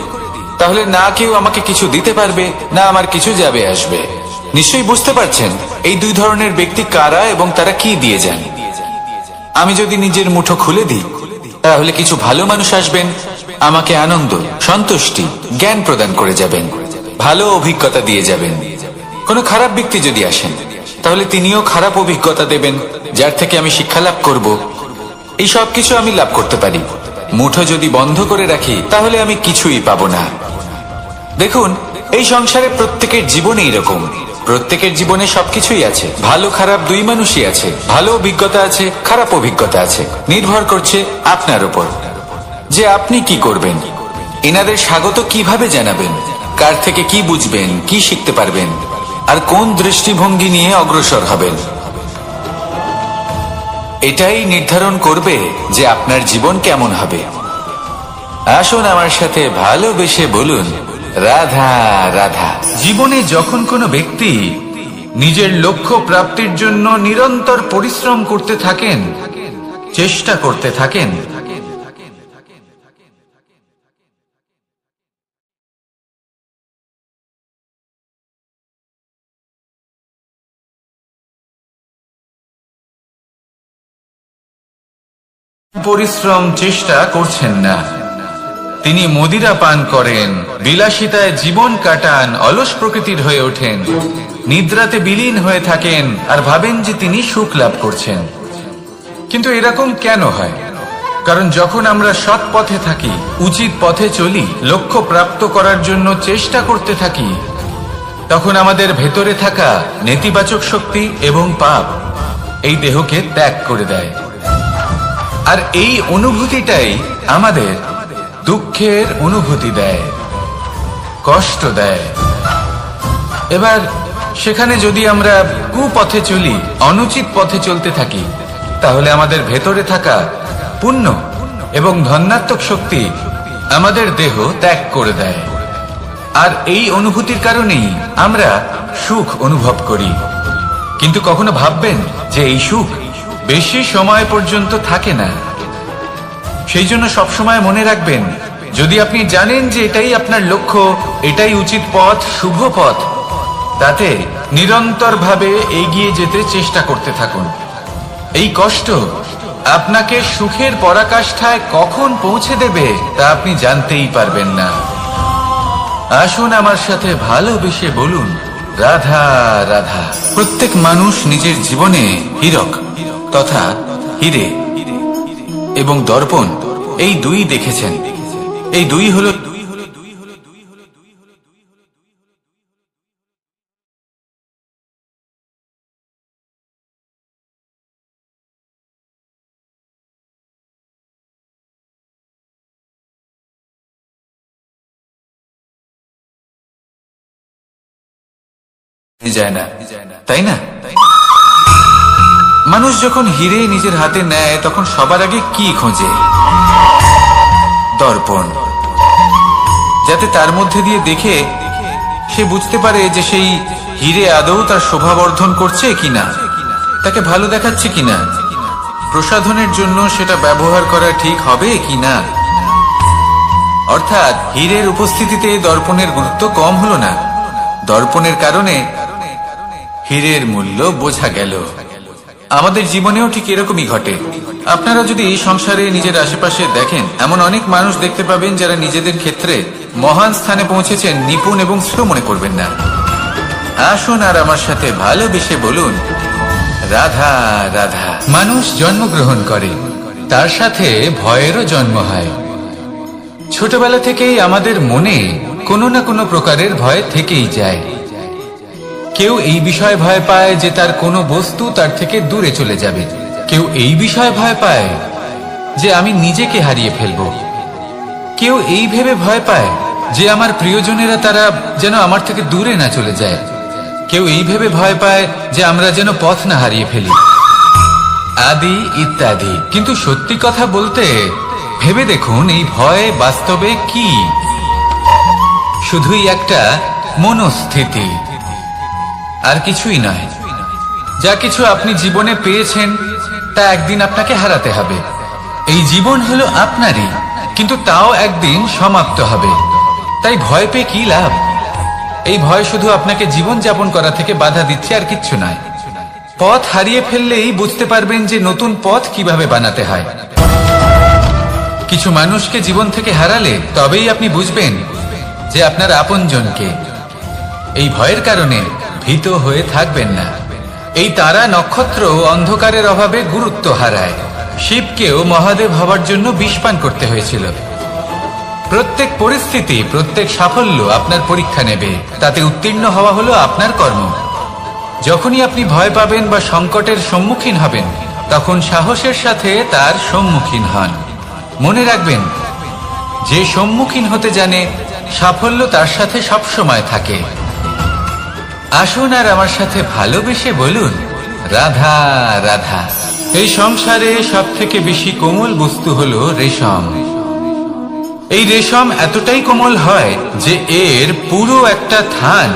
তাহলে না কেউ আমাকে কিছু দিতে পারবে, না আমার কিছু যাবে আসবে। নিশ্চয়ই বুঝতে পারছেন এই দুই ধরনের ব্যক্তি কারা এবং তারা কি দিয়ে যান। আমি যদি নিজের মুঠো খুলে দিই তাহলে কিছু ভালো মানুষ আসবেন, আমাকে আনন্দ, সন্তুষ্টি, জ্ঞান প্রদান করে যাবেন, ভালো অভিজ্ঞতা দিয়ে যাবেন। কোনো খারাপ ব্যক্তি যদি আসেন তাহলে তিনিও খারাপ অভিজ্ঞতা দেবেন, যার থেকে আমি শিক্ষা লাভ করব। এই সব কিছু আমি লাভ করতে পারি। মুঠো যদি বন্ধ করে রাখি তাহলে আমি কিছুই পাবো না। দেখুন, এই সংসারে প্রত্যেকের জীবনে এরকম। প্রত্যেকের জীবনে সবকিছুই আছে, ভালো খারাপ দুই মানুষই আছে। ভালো অভিজ্ঞতা আছে, খারাপ অভিজ্ঞতা আছে। নির্ভর করছে আপনার উপর যে আপনি কি করবেন, এনাদের স্বাগত কিভাবে জানাবেন, কার থেকে কি বুঝবেন, কি শিখতে পারবেন, আর কোন দৃষ্টিভঙ্গি নিয়ে অগ্রসর হবেন। এটাই নির্ধারণ করবে যে আপনার জীবন কেমন হবে। আসুন আমার সাথে ভালোবেসে বলুন, রাধা রাধা। জীবনে যখন কোনো ব্যক্তি নিজের লক্ষ্য প্রাপ্তির জন্য নিরন্তর পরিশ্রম করতে থাকেন, চেষ্টা করতে থাকেন, পরিশ্রম চেষ্টা করছেন না, তিনি মদিরা পান করেন, বিলাসিতায় জীবন কাটান, অলস প্রকৃতির হয়ে ওঠেন, নিদ্রাতে বিলীন হয়ে থাকেন আর ভাবেন যে তিনি সুখ লাভ করছেন। কিন্তু এরকম কেন হয়? কারণ যখন আমরা সৎ পথে থাকি, উচিত পথে চলি, লক্ষ্য প্রাপ্ত করার জন্য চেষ্টা করতে থাকি, তখন আমাদের ভেতরে থাকা নেতিবাচক শক্তি এবং পাপ এই দেহকে ত্যাগ করে দেয়। আর এই অনুভূতিটাই আমাদের দুঃখের অনুভূতি দেয়, কষ্ট দেয়। এবার সেখানে যদি আমরা কুপথে চলি, অনুচিত পথে চলতে থাকি, তাহলে আমাদের ভেতরে থাকা পুণ্য এবং ধনাত্মক শক্তি আমাদের দেহ ত্যাগ করে দেয়। আর এই অনুভূতির কারণেই আমরা সুখ অনুভব করি। কিন্তু কখনো ভাববেন যে এই সুখ বেশি সময় পর্যন্ত থাকে না। সেই জন্য সবসময় মনে রাখবেন, যদি আপনি জানেন যে এটাই আপনার লক্ষ্য, এটাই উচিত পথ, শুভ পথ, তাতে নিরন্তরভাবে এগিয়ে যেতে চেষ্টা করতে থাকুন। এই কষ্ট আপনাকে সুখের পরাকাষ্ঠায় কখন পৌঁছে দেবে তা আপনি জানতেই পারবেন না। আসুন আমার সাথে ভালোবেসে বলুন, রাধা রাধা। প্রত্যেক মানুষ নিজের জীবনে হীরক তথা হীরে এবং দর্পণ এই দুই দেখেছেন। এই দুই হলো যায় না, তাই না? মানুষ যখন হিরে নিজের হাতে নেয় তখন সবার আগে কি খোঁজে? দর্পণ, যাতে তার মধ্যে দিয়ে দেখে সে বুঝতে পারে যে সেই হিরে আদৌ তার শোভাবর্ধন করছে কিনা, তাকে ভালো দেখাচ্ছে কিনা, প্রসাধনের জন্য সেটা ব্যবহার করা ঠিক হবে কিনা। অর্থাৎ হীরের উপস্থিতিতে দর্পণের গুরুত্ব কম হলো না, দর্পণের কারণে হীরের মূল্য বোঝা গেল। আমাদের জীবনেও ঠিক এরকমই ঘটে। আপনারা যদি এই সংসারে নিজের আশেপাশে দেখেন, এমন অনেক মানুষ দেখতে পাবেন যারা নিজেদের ক্ষেত্রে মহান স্থানে পৌঁছেছেন, নিপুণ এবং শ্রম মনে করবেন না। আসুন আর আমার সাথে ভালোবেসে বলুন, রাধা রাধা। মানুষ জন্মগ্রহণ করে, তার সাথে ভয়েরও জন্ম হয়। ছোটবেলা থেকেই আমাদের মনে কোনো না কোনো প্রকারের ভয় থেকেই যায়। কেউ এই বিষয়ে ভয় পায় যে তার কোনো বস্তু তার থেকে দূরে চলে যাবে, কেউ এই বিষয়ে ভয় পায় যে আমি নিজেকে হারিয়ে ফেলব, কেউ এই ভেবে ভয় পায় যে আমার প্রিয়জনেরা তারা যেন আমার থেকে দূরে না চলে যায়, কেউ এই ভেবে ভয় পায় যে আমরা যেন পথ না হারিয়ে ফেলি, আদি ইত্যাদি। কিন্তু সত্যি কথা বলতে ভেবে দেখুন, এই ভয় বাস্তবে কি? শুধুই একটা মনস্থিতি, আর কিছুই নয়। যা কিছু আপনি জীবনে পেয়েছেন তা একদিন আপনাকে হারাতে হবে। এই জীবন হলো আপনারই, কিন্তু তাও একদিন সমাপ্ত হবে। তাই ভয় পেয়ে কি লাভ? এই ভয় শুধু আপনাকে জীবন যাপন করা থেকে বাধা দিচ্ছে, আর কিচ্ছু নয়। পথ হারিয়ে ফেললেই বুঝতে পারবেন যে নতুন পথ কিভাবে বানাতে হয়। কিছু মানুষকে জীবন থেকে হারালে তবেই আপনি বুঝবেন যে আপনার আপনজনকে। এই ভয়ের কারণে ভীত হয়ে থাকবেন না। এই তারা নক্ষত্র অন্ধকারের অভাবে গুরুত্ব হারায়। শিবকেও মহাদেব হবার জন্য বিষ পান করতে হয়েছিল। প্রত্যেক পরিস্থিতি, প্রত্যেক সাফল্য আপনার পরীক্ষা নেবে, তাতে উত্তীর্ণ হওয়া হলো আপনার কর্ম। যখনই আপনি ভয় পাবেন বা সংকটের সম্মুখীন হবেন, তখন সাহসের সাথে তার সম্মুখীন হন। মনে রাখবেন, যে সম্মুখীন হতে জানে সাফল্য তার সাথে সবসময় থাকে। আসুন আর আমার সাথে ভালোবেসে বলুন, রাধা রাধা। এই সংসারে সব থেকে বেশি কোমল বস্তু হলো রেশম। এই রেশম এতটাই কোমল হয় যে এর পুরো একটা থান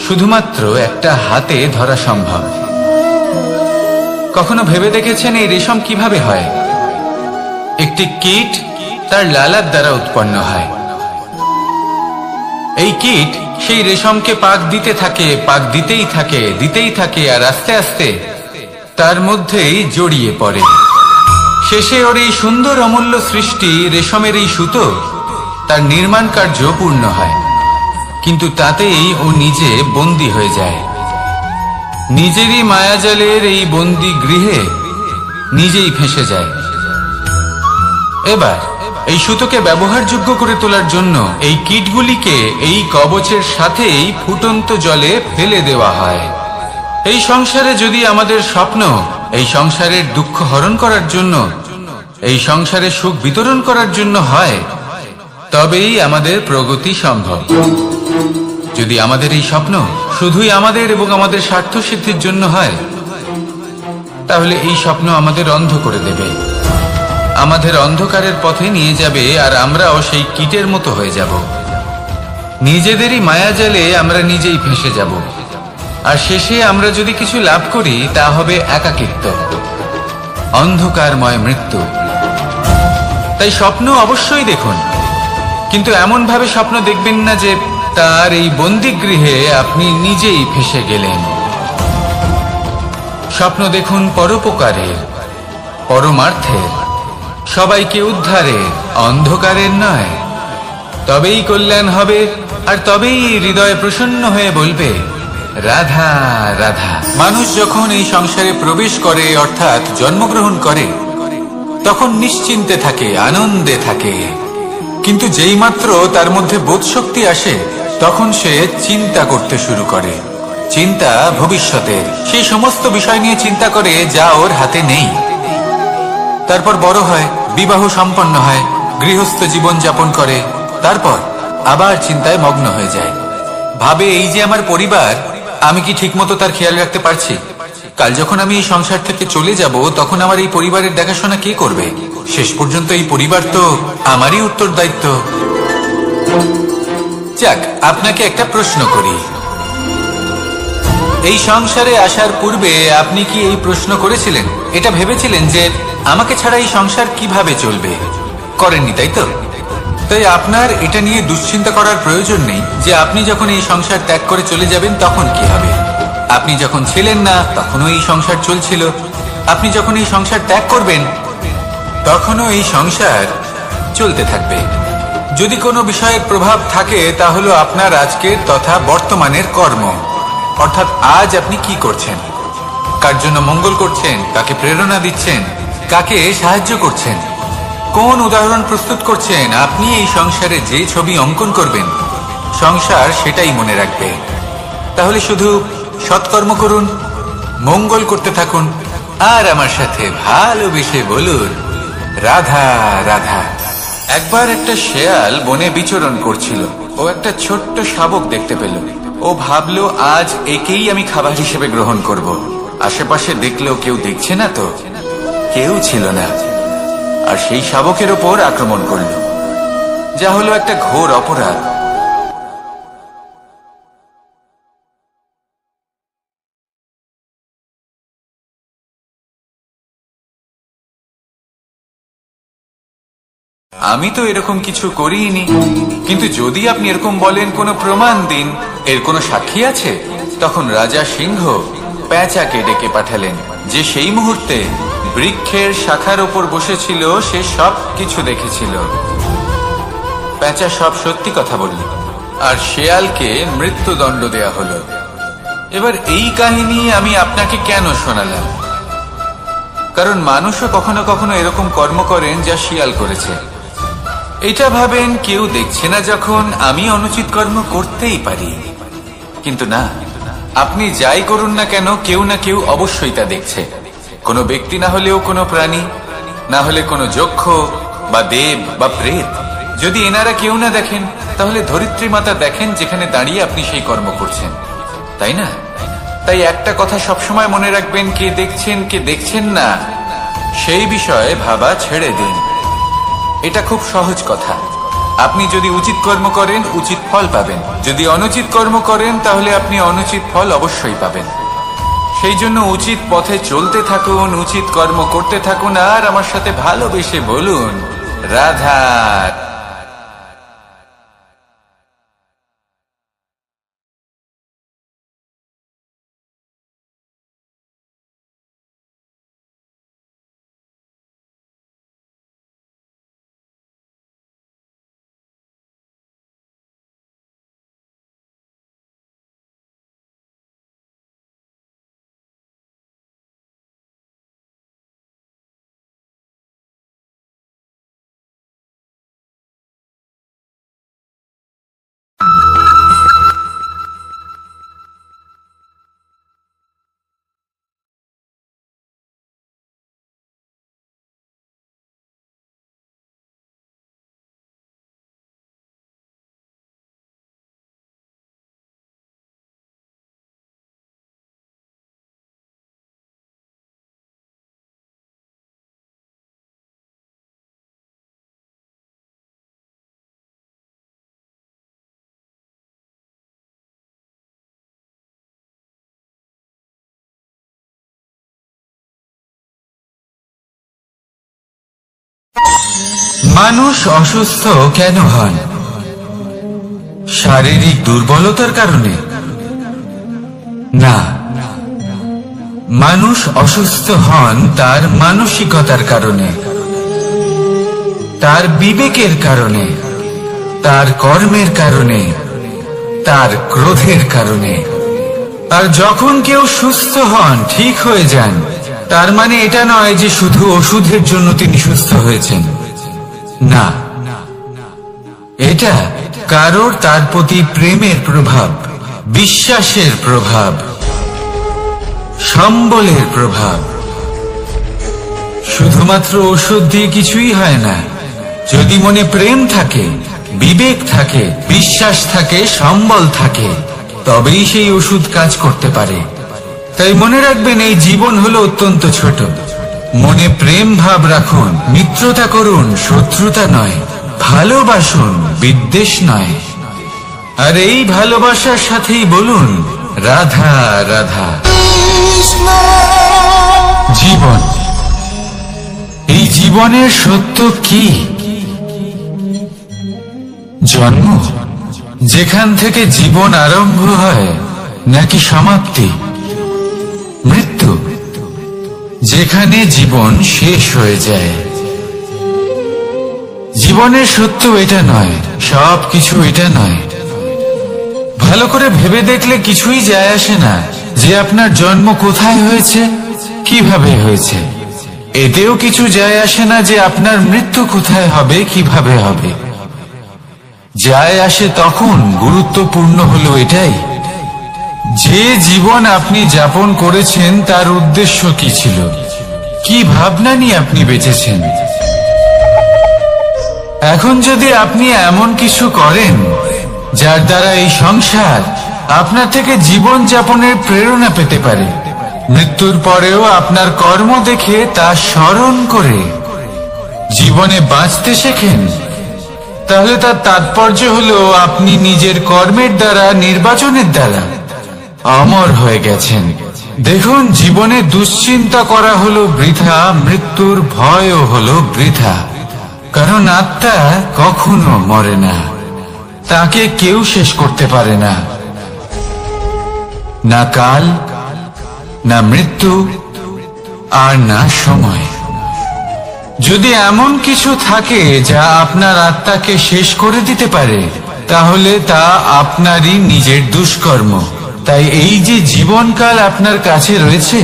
শুধুমাত্র একটা হাতে ধরা সম্ভব। কখনো ভেবে দেখেছেন এই রেশম কিভাবে হয়? একটি কীট তার লালার দ্বারা উৎপন্ন হয়। এই কীট সেই রেশমকে পাক দিতে থাকে, পাক দিতেই থাকে, দিতেই থাকে, আর আস্তে আস্তে তার মধ্যেই জড়িয়ে পড়ে। শেষে ওর এই সুন্দর অমূল্য সৃষ্টি রেশমের এই সুতো, তার নির্মাণ কার্য পূর্ণ হয়। কিন্তু তাতেই ও নিজে বন্দী হয়ে যায়। নিজেরই মায়াজালের এই বন্দী গৃহে নিজেই ফেঁসে যায়। এবার এই সুতোকে ব্যবহারযোগ্য করে তোলার জন্য এই কীটগুলিকে এই কবচের সাথেই ফুটন্ত জলে ফেলে দেওয়া হয়। এই সংসারে যদি আমাদের স্বপ্ন এই সংসারের দুঃখ হরণ করার জন্য, এই সংসারে সুখ বিতরণ করার জন্য হয়, তবেই আমাদের প্রগতি সম্ভব। যদি আমাদের এই স্বপ্ন শুধুই আমাদের এবং আমাদের স্বার্থ সিদ্ধির জন্য হয়, তাহলে এই স্বপ্ন আমাদের অন্ধ করে দেবে, আমাদের অন্ধকারের পথে নিয়ে যাবে, আর আমরাও সেই কীটের মতো হয়ে যাব। নিজেদেরই মায়াজালে আমরা নিজেই ফেঁসে যাব, আর শেষে আমরা যদি কিছু লাভ করি তা হবে একাকিত্ব, অন্ধকারময় মৃত্যু। তাই স্বপ্ন অবশ্যই দেখুন, কিন্তু এমন ভাবে স্বপ্ন দেখবেন না যে তার এই বন্দিগৃহে আপনি নিজেই ফেঁসে গেলেন। স্বপ্ন দেখুন পরোপকারের, পরমার্থের, সবাইকে উদ্ধারের, অন্ধকারের নয়। তবেই কল্যাণ হবে, আর তবেই হৃদয় প্রসন্ন হয়ে বলবে, রাধা রাধা। মানুষ যখন এই সংসারে প্রবেশ করে, অর্থাৎ জন্মগ্রহণ করে, তখন নিশ্চিন্তে থাকে, আনন্দে থাকে। কিন্তু যেই মাত্র তার মধ্যে বোধশক্তি আসে, তখন সে চিন্তা করতে শুরু করে। চিন্তা ভবিষ্যতের, সেই সমস্ত বিষয় নিয়ে চিন্তা করে যা ওর হাতে নেই। তারপর বড় হয়, বিবাহ সম্পন্ন হয়, গৃহস্থ জীবন যাপন করে, তারপর আবার চিন্তায় মগ্ন হয়ে যায়। ভাবে, এই যে আমার পরিবার, আমি কি ঠিকমতো তার খেয়াল রাখতে পারছি? কাল যখন আমি এই সংসার থেকে চলে যাব, তখন আমার এই পরিবারের দেখাশোনা কে করবে? শেষ পর্যন্ত এই পরিবার তো আমারই উত্তরদায়িত্ব। যাক, আপনাকে একটা প্রশ্ন করি। এই সংসারে আসার পূর্বে আপনি কি এই প্রশ্ন করেছিলেন, এটা ভেবেছিলেন যে আমাকে ছাড়া এই সংসার কিভাবে চলবে? করেননি, তাই তো? তাই আপনার এটা নিয়ে দুশ্চিন্তা করার প্রয়োজন নেই যে আপনি যখন এই সংসার ত্যাগ করে চলে যাবেন তখন কি হবে। আপনি যখন ছিলেন না তখনও এই সংসার চলছিল, আপনি যখন এই সংসার ত্যাগ করবেন তখনও এই সংসার চলতে থাকবে। যদি কোনো বিষয়ের প্রভাব থাকে তা হলো আপনার আজকের তথা বর্তমানের কর্ম, অর্থাৎ আজ আপনি কি করছেন, কার জন্য মঙ্গল করছেন, কাকে প্রেরণা দিচ্ছেন, কাকে সাহায্য করছেন, কোন উদাহরণ প্রস্তুত করছেন। আপনি এই সংসারে যে ছবি অঙ্কন করবেন, সংসার সেটাই মনে রাখবে। তাহলে শুধু সৎকর্ম করুন, মঙ্গল করতে থাকুন, আর আমার সাথে ভালোবেসে বলুন রাধা রাধা। একবার একটা শেয়াল বনে বিচরণ করছিল। ও একটা ছোট্ট শাবক দেখতে পেল। ও ভাবলো, আজ একেই আমি খাবার হিসেবে গ্রহণ করব। আশেপাশে দেখলো কেউ দেখছে না, তো কেউ ছিল না, আর সেই শাবকের ওপর আক্রমণ করল, যা হলো একটা ঘোর অপরাধ। আমি তো এরকম কিছু করিনি, কিন্তু যদি আপনি এরকম বলেন কোনো প্রমাণ দিন, এর কোনো সাক্ষী আছে, তখন রাজা সিংহ পেঁচাকে ডেকে পাঠালেন, যে সেই মুহূর্তে বৃক্ষের শাখার ওপর বসেছিল। সে সব কিছু দেখেছিল। পেঁচা সব সত্যি কথা বলল, আর শেয়ালকে মৃত্যুদণ্ড দেয়া হলো। এবার এই কাহিনী আমি আপনাকে কেন শোনালাম? কারণ মানুষও কখনো কখনো এরকম কর্ম করেন যা শিয়াল করেছে। এটা ভাবেন কেউ দেখছে না, যখন আমি অনুচিত কর্ম করতেই পারি। কিন্তু না, আপনি যাই করুন না কেন, কেউ না কেউ অবশ্যই তা দেখছে। কোনো ব্যক্তি না হলেও কোনো প্রাণী, না হলে কোনো যক্ষ বা দেব বা প্রেত। যদি এনারা কেউ না দেখেন, তাহলে ধরিত্রী মাতা দেখেন, যেখানে দাঁড়িয়ে আপনি সেই কর্ম করছেন, তাই না? তাই একটা কথা সবসময় মনে রাখবেন, কে দেখছেন কে দেখছেন না সেই বিষয়ে ভাবা ছেড়ে দিন। এটা খুব সহজ কথা। আপনি যদি উচিত কর্ম করেন, উচিত ফল পাবেন। যদি অনুচিত কর্ম করেন, তাহলে আপনি অনুচিত ফল অবশ্যই পাবেন। সেই জন্য উচিত পথে চলতে থাকুন, উচিত কর্ম করতে থাকুন, আর আমার সাথে ভালোবেসে বলুন রাধা। মানুষ অসুস্থ কেন হন? শারীরিক দুর্বলতার কারণে? না, মানুষ অসুস্থ হন তার মানসিকতার কারণে, তার বিবেকের কারণে, তার কর্মের কারণে, তার ক্রোধের কারণে। আর যখন কেউ সুস্থ হন, ঠিক হয়ে যান, তার মানে এটা নয় যে শুধু ওষুধের জন্য তিনি সুস্থ হয়েছেন। না, এটা কারোর তার প্রতি প্রেমের প্রভাব, বিশ্বাসের প্রভাব, সম্বলের প্রভাব। শুধুমাত্র ওষুধ দিয়ে কিছুই হয় না। যদি মনে প্রেম থাকে, বিবেক থাকে, বিশ্বাস থাকে, সম্বল থাকে, তবেই সেই ওষুধ কাজ করতে পারে। তাই মনে রাখবেন, এই জীবন হলো অত্যন্ত ছোট। মনে প্রেম ভাব রাখুন, মিত্রতা করুন, শত্রুতা নয়। ভালোবাসুন, বিদ্বেষ নয়। আর এই ভালোবাসার সাথেই বলুন রাধা রাধা। জীবন, এই জীবনের সত্য কি? জন্ম, যেখান থেকে জীবন আরম্ভ হয়, নাকি সমাপ্তি? মৃত্যু, যেখানে জীবন শেষ হয়ে যায়। জীবনের সত্য এটা নয়, সবকিছু এটা নয়। ভালো করে ভেবে দেখলে কিছুই যায় আসে না যে আপনার জন্ম কোথায় হয়েছে, কিভাবে হয়েছে। এতেও কিছু যায় আসে না যে আপনার মৃত্যু কোথায় হবে, কিভাবে হবে। যায় আসে তখন, গুরুত্বপূর্ণ হলো এটাই, যে জীবন আপনি যাপন করেছেন তার উদ্দেশ্য কি ছিল, কি ভাবনা নিয়ে আপনি বেঁচেছেন। এখন যদি আপনি এমন কিছু করেন যার দ্বারা এই সংসার আপনার থেকে জীবন যাপনের প্রেরণা পেতে পারে, মৃত্যুর পরেও আপনার কর্ম দেখে তা স্মরণ করে জীবনে বাঁচতে শেখেন, তাহলে তার তাৎপর্য হলো আপনি নিজের কর্মের দ্বারা, নির্বাচনের দ্বারা অমর হয়ে গেছেন। দেখুন, জীবনে দুশ্চিন্তা করা হলো বৃথা, মৃত্যুর ভয়ও হলো বৃথা। কারণ আত্মা কখনো মরে না, তাকে কেউ শেষ করতে পারে না। না কাল, না মৃত্যু, আর না সময়। যদি এমন কিছু থাকে যা আপনার আত্মাকে শেষ করে দিতে পারে, তাহলে তা আপনারই নিজের দুষ্কর্ম। তাই এই যে জীবনকাল আপনার কাছে রয়েছে,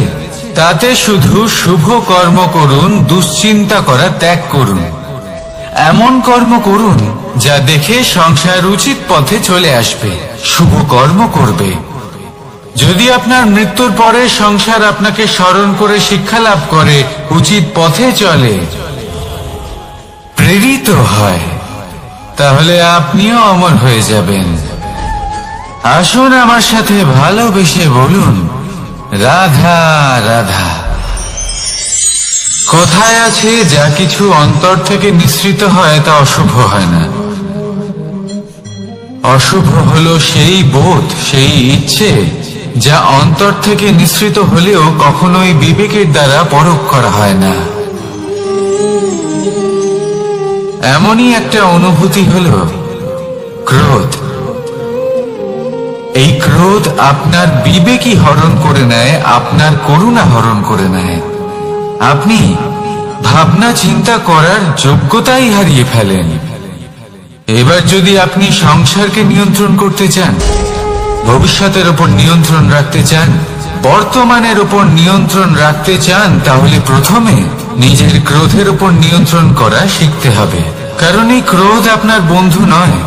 তাতে শুধু শুভ কর্ম করুন, দুশ্চিন্তা করা ত্যাগ করুন। এমন কর্ম করুন যা দেখে সংসার উচিত পথে চলে আসবে, শুভ কর্ম করবে। যদি আপনার মৃত্যুর পরে সংসার আপনাকে স্মরণ করে শিক্ষা লাভ করে, উচিত পথে চলে, প্রেরিত হয়, তাহলে আপনিও অমর হয়ে যাবেন। আসুন আমার সাথে ভালোবেসে বলুন রাধা রাধা। কথায় আছে, যা কিছু অন্তর থেকে নিঃসৃত হয় তা অশুভ হয় না। অশুভ হলো সেই বোধ, সেই ইচ্ছে যা অন্তর থেকে নিঃসৃত হলেও কখনোই বিবেকের দ্বারা পরখ করা হয় না। এমনই একটা অনুভূতি হলো ক্রোধ। এই ক্রোধ আপনার বিবেকই হরণ করে নেয়, আপনার করুণা হরণ করে নেয়। আপনি ভাবনা চিন্তা করার যোগ্যতাই হারিয়ে ফেলেন। এবার যদি আপনি সংসারকে নিয়ন্ত্রণ করতে চান, ভবিষ্যতের উপর নিয়ন্ত্রণ রাখতে চান, বর্তমানের উপর নিয়ন্ত্রণ রাখতে চান, তাহলে প্রথমে নিজের ক্রোধের উপর নিয়ন্ত্রণ করা শিখতে হবে। কারণ এই ক্রোধ আপনার বন্ধু নয়,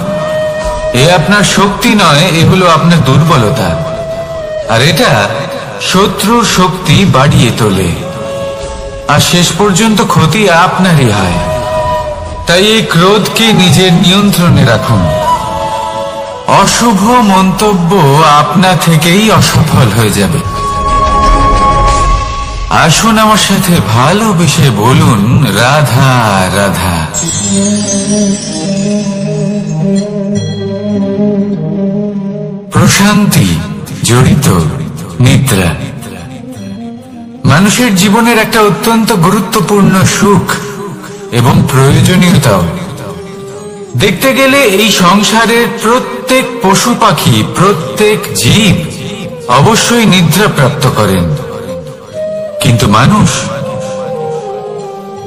এ আপনার শক্তি নয়, এ হলো আপনার দুর্বলতা। আর এটা শত্রুর শক্তি বাড়িয়ে তোলে, আর শেষ পর্যন্ত ক্ষতি আপনারই হয়। তাই এই ক্রোধকে নিজের নিয়ন্ত্রণে রাখুন। অশুভ মন্তব্য আপনা থেকেই অসফল হয়ে যাবে। আসুন আমার সাথে ভালোবেসে বলুন রাধা রাধা। প্রশান্তি জড়িত নিদ্রা মানুষের জীবনের একটা অত্যন্ত গুরুত্বপূর্ণ সুখ এবং প্রয়োজনীয়তাও। দেখতে গেলে এই সংসারের প্রত্যেক পশু পাখি, প্রত্যেক জীব অবশ্যই নিদ্রা প্রাপ্ত করেন, কিন্তু মানুষ,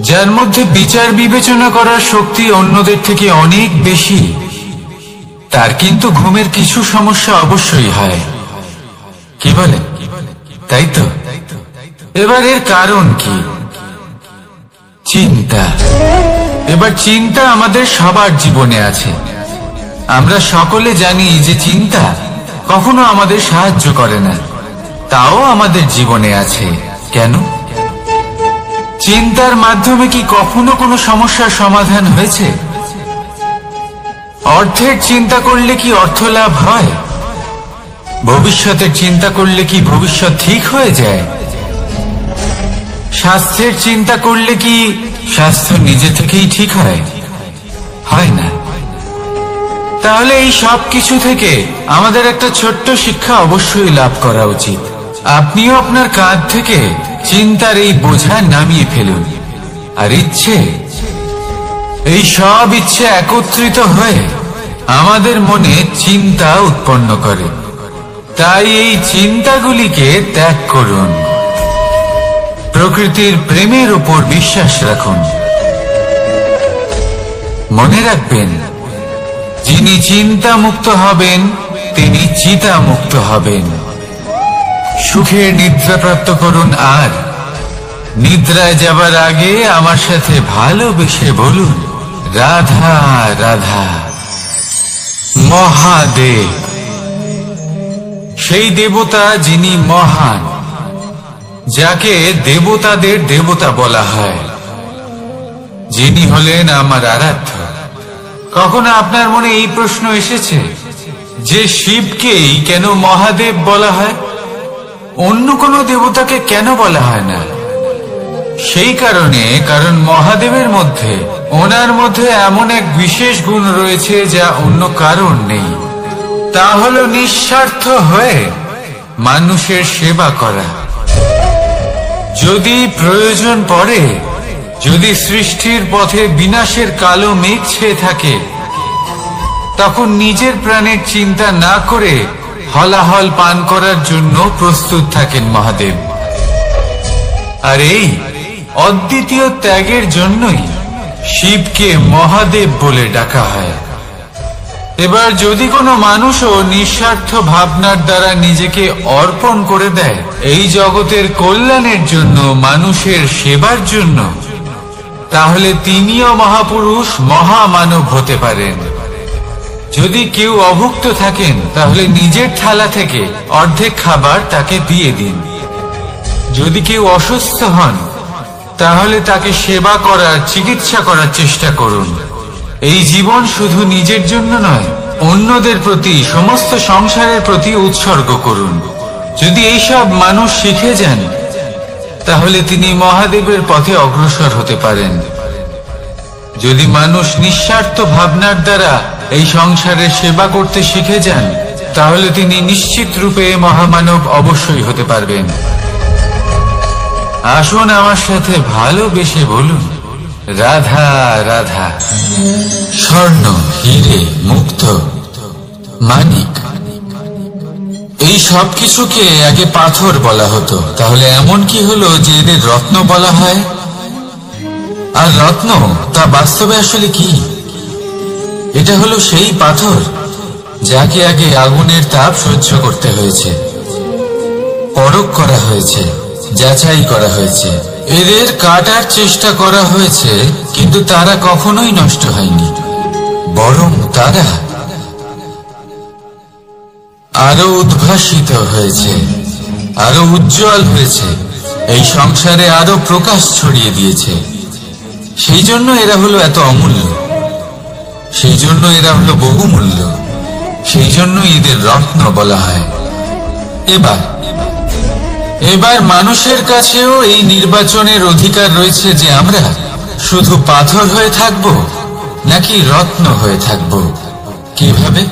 যার মধ্যে বিচার বিবেচনা করার শক্তি অন্যদের থেকে অনেক বেশি, তার কিন্তু ঘুমের কিছু সমস্যা অবশ্যই হয়। কি বলেন? তাই তো। এবার এর কারণ কি? চিন্তা। এবার চিন্তা আমাদের সবার জীবনে আছে। আমরা সকলে জানি যে চিন্তা কখনো আমাদের সাহায্য করে না, তাও আমাদের জীবনে আছে। কেন? চিন্তার মাধ্যমে কি কখনো কোনো সমস্যার সমাধান হয়েছে? অর্থের চিন্তা করলে কি অর্থ লাভ হয়? ভবিষ্যতের চিন্তা করলে কি ভবিষ্যৎ ঠিক হয়ে যায়? স্বাস্থ্যের চিন্তা করলে কি স্বাস্থ্য নিজে থেকেই ঠিক হয়? হয় না। তাহলে এই সব কিছু থেকে আমাদের একটা ছোট্ট শিক্ষা অবশ্যই লাভ করা উচিত। আপনিও আপনার কাঁধ থেকে চিন্তার এই বোঝা নামিয়ে ফেলুন। আর এই সব ইচ্ছে একত্রিত হয়ে আমাদের মনে চিন্তা উৎপন্ন করে। তাই এই চিন্তাগুলিকে ত্যাগ করুন। প্রকৃতির প্রেমের উপর বিশ্বাস রাখুন। মনে রাখবেন, যিনি চিন্তা মুক্ত হবেন তিনি চিতা মুক্ত হবেন। সুখের নিদ্রা প্রাপ্ত করুন, আর নিদ্রায় যাবার আগে আমার সাথে ভালোবেসে বলুন, রাধা রাধা। মহাদেব, সেই দেবতা যিনি মহান, যাকে দেবতাদের দেবতা বলা হয়, যিনি হলেন আমার আরাধ্য। কখনো আপনার মনে এই প্রশ্ন এসেছে যে শিবকেই কেন মহাদেব বলা হয়, অন্য কোনো দেবতাকে কেন বলা হয় না? সেই কারণ মহাদেবের মধ্যে, ওনার মধ্যে এমন এক বিশেষ গুণ রয়েছে যা অন্য কারণ নেই। তা হলো নিঃস্বার্থ হয়ে মানুষের সেবা করা। যদি প্রয়োজন পড়ে, যদি সৃষ্টির পথে বিনাশের কালো মেঘ ছেয়ে থাকে, তখন নিজের প্রাণের চিন্তা না করে হলাহল পান করার জন্য প্রস্তুত থাকেন মহাদেব। আর এই অদ্বিতীয় ত্যাগের জন্যই শিবকে মহাদেব বলে ডাকা হয়। এবার যদি কোনো মানুষও নিঃস্বার্থ ভাবনার দ্বারা নিজেকে অর্পণ করে দেয় এই জগতের কল্যাণের জন্য, মানুষের সেবার জন্য, তাহলে তিনিও মহাপুরুষ, মহামানব হতে পারেন। যদি কেউ অভুক্ত থাকেন, তাহলে নিজের থালা থেকে অর্ধেক খাবার তাকে দিয়ে দিন। যদি কেউ অসুস্থ হন, তাহলে তাকে সেবা করার, চিকিৎসা করার চেষ্টা করুন। এই জীবন শুধু নিজের জন্য নয়, অন্যদের প্রতি, সমস্ত সংসারের প্রতি উৎসর্গ করুন। যদি এইসব মানুষ শিখে যান, তাহলে তিনি মহাদেবের পথে অগ্রসর হতে পারেন। যদি মানুষ নিঃস্বার্থ ভাবনার দ্বারা এই সংসারের সেবা করতে শিখে যান, তাহলে তিনি নিশ্চিত রূপে মহামানব অবশ্যই হতে পারবেন। আসুন আমার সাথে ভালোবেসে বলুন, রাধা রাধা। স্বর্ণ, হিরে, মুক্ত, মানিক, এই সব কিছুকে আগে পাথর বলা হতো। তাহলে এমন কি হলো যে এদের রত্ন বলা হয়? আর রত্ন তা বাস্তবে আসলে কি? এটা হলো সেই পাথর যাকে আগে আগুনের তাপ সহ্য করতে হয়েছে, পরখ করা হয়েছে, যাচাই করা হয়েছে, এদের কাটার চেষ্টা করা হয়েছে, কিন্তু তারা কখনোই নষ্ট হয়নি, বরং তারা আরো উদ্ভাসিত হয়েছে, আরো উজ্জ্বল হয়েছে, এই সংসারে আরো প্রকাশ ছড়িয়ে দিয়েছে। সেই জন্য এরা হলো এত অমূল্য, সেই জন্য এরা হলো বহুমূল্য, সেই জন্য এদের রত্ন বলা হয়। এবার মানুষের কাছেও এই নির্বাচনের অধিকার রয়েছে যে আমরা শুধু পাথর হয়ে থাকব নাকি রত্ন হয়ে থাকব। কিভাবে?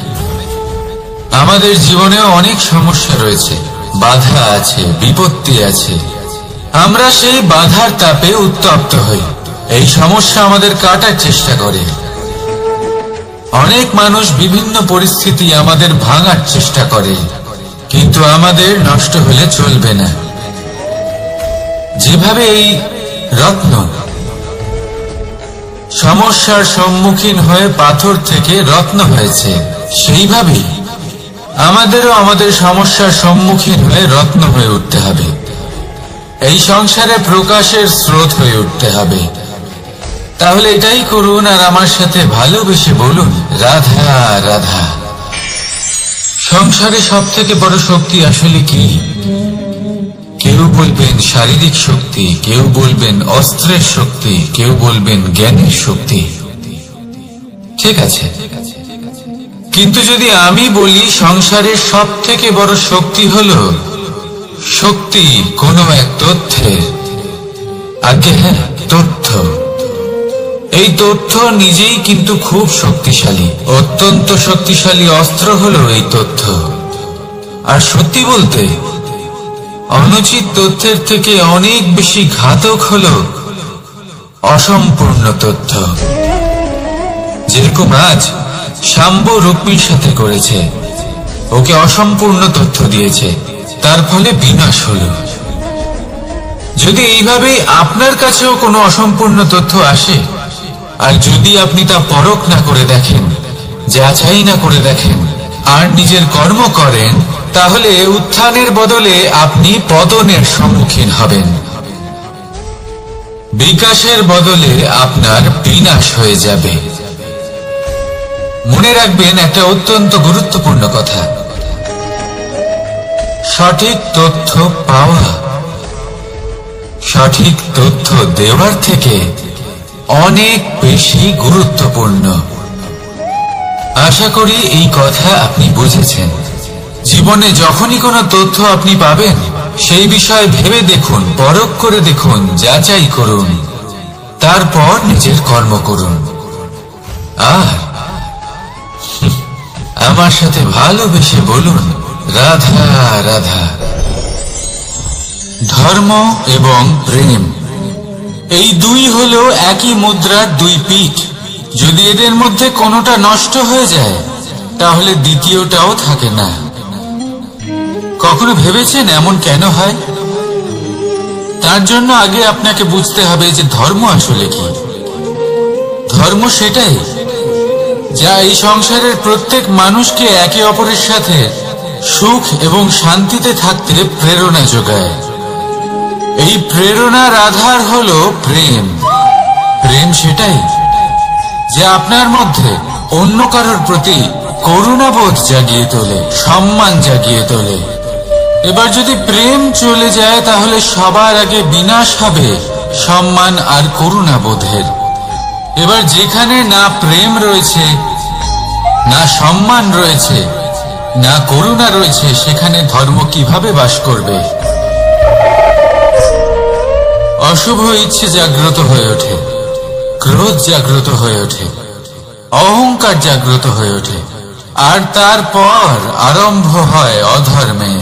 আমাদের জীবনেও অনেক সমস্যা রয়েছে, বাধা আছে, বিপত্তি আছে। আমরা সেই বাধার তাপে উত্তপ্ত হই, এই সমস্যা আমাদের কাটার চেষ্টা করে। অনেক মানুষ বিভিন্ন পরিস্থিতি আমাদের ভাঙার চেষ্টা করে, কিন্তু আমাদের নষ্ট হলে চলবে না। যেভাবে এই রত্ন সমস্যার সম্মুখীন হয়ে পাথর থেকে রত্ন হয়েছে, সেইভাবেই আমাদেরও আমাদের সমস্যার সম্মুখীন হয়ে রত্ন হয়ে উঠতে হবে। এই সংসারে প্রকাশের স্রোত হয়ে উঠতে হবে। তাহলে এটাই করুন, আর আমার সাথে ভালোবেসে বলুন, রাধা রাধা। সংসারে সব থেকে বড় শক্তি আসলে কি? কেউ বলবেন শারীরিক শক্তি, কেউ বলবেন অস্ত্রের শক্তি, কেউ বলবেন জ্ঞানের শক্তি। ঠিক আছে, কিন্তু যদি আমি বলি সংসারের সব থেকে বড় শক্তি হলো শক্তি কোনো এক তথ্যের, আগে হ্যাঁ, তথ্য। এই তথ্য নিজেই কিন্তু খুব শক্তিশালী, অত্যন্ত শক্তিশালী অস্ত্র হলো এই তথ্য। আর সত্যি বলতে অনুচিত তথ্যের থেকে অনেক বেশি ঘাতক হলো অসম্পূর্ণ তথ্য। যেরকম আজ শাম্ব রুক্মির সাথে করেছে, ওকে অসম্পূর্ণ তথ্য দিয়েছে, তার ফলে বিনাশ হলো। যদি এইভাবে আপনার কাছেও কোনো অসম্পূর্ণ তথ্য আসে, আর যদি আপনি তা পরখ না করে দেখেন, যাচাই না করে দেখেন, আর নিজের কর্ম করেন, তাহলে উত্থানের বদলে আপনি পতনের সম্মুখীন হবেন। বিকাশের বদলে আপনার বিনাশ হয়ে যাবে। মনে রাখবেন একটা অত্যন্ত গুরুত্বপূর্ণ কথা, সঠিক তথ্য পাওয়া সঠিক তথ্য দেওয়ার থেকে অনেক বেশি গুরুত্বপূর্ণ। আশা করি এই কথা আপনি বুঝেছেন। জীবনে যখনই কোনো তথ্য আপনি পাবেন, সেই বিষয়ে ভেবে দেখুন, পরখ করে দেখুন, যাচাই করুন, তারপর নিজের কর্ম করুন। আর আমার সাথে ভালোবেসে বলুন, রাধা রাধা। ধর্ম এবং প্রেম, এই দুই হলো একই মুদ্রার দুই পিঠ। যদি এদের মধ্যে কোনোটা নষ্ট হয়ে যায়, তাহলে দ্বিতীয়টাও থাকে না। কখনো ভেবেছেন এমন কেন হয়? তার জন্য আগে আপনাকে বুঝতে হবে যে ধর্ম আসলে কি। ধর্ম সেটাই যা এই সংসারের প্রত্যেক মানুষকে একে অপরের সাথে সুখ এবং শান্তিতে থাকতে প্রেরণা যোগায়। এই প্রেরণার আধার হলো প্রেম। প্রেম সেটাই যা আপনার মধ্যে অন্য কারোর প্রতি করুণাবোধ জাগিয়ে তোলে, সম্মান জাগিয়ে তোলে। এবার যদি প্রেম চলে যায়, তাহলে সবার আগে বিনাশ হবে সম্মান আর করুণাবোধের। এবার যেখানে না প্রেম রয়েছে, না সম্মান রয়েছে, না করুণা রয়েছে, সেখানে ধর্ম কিভাবে বাস করবে? অশুভ ইচ্ছে জাগ্রত হয়ে ওঠে, ক্রোধ জাগ্রত হয়ে ওঠে, অহংকার জাগ্রত হয়ে ওঠে, আর তারপর আরম্ভ হয় অধর্মে।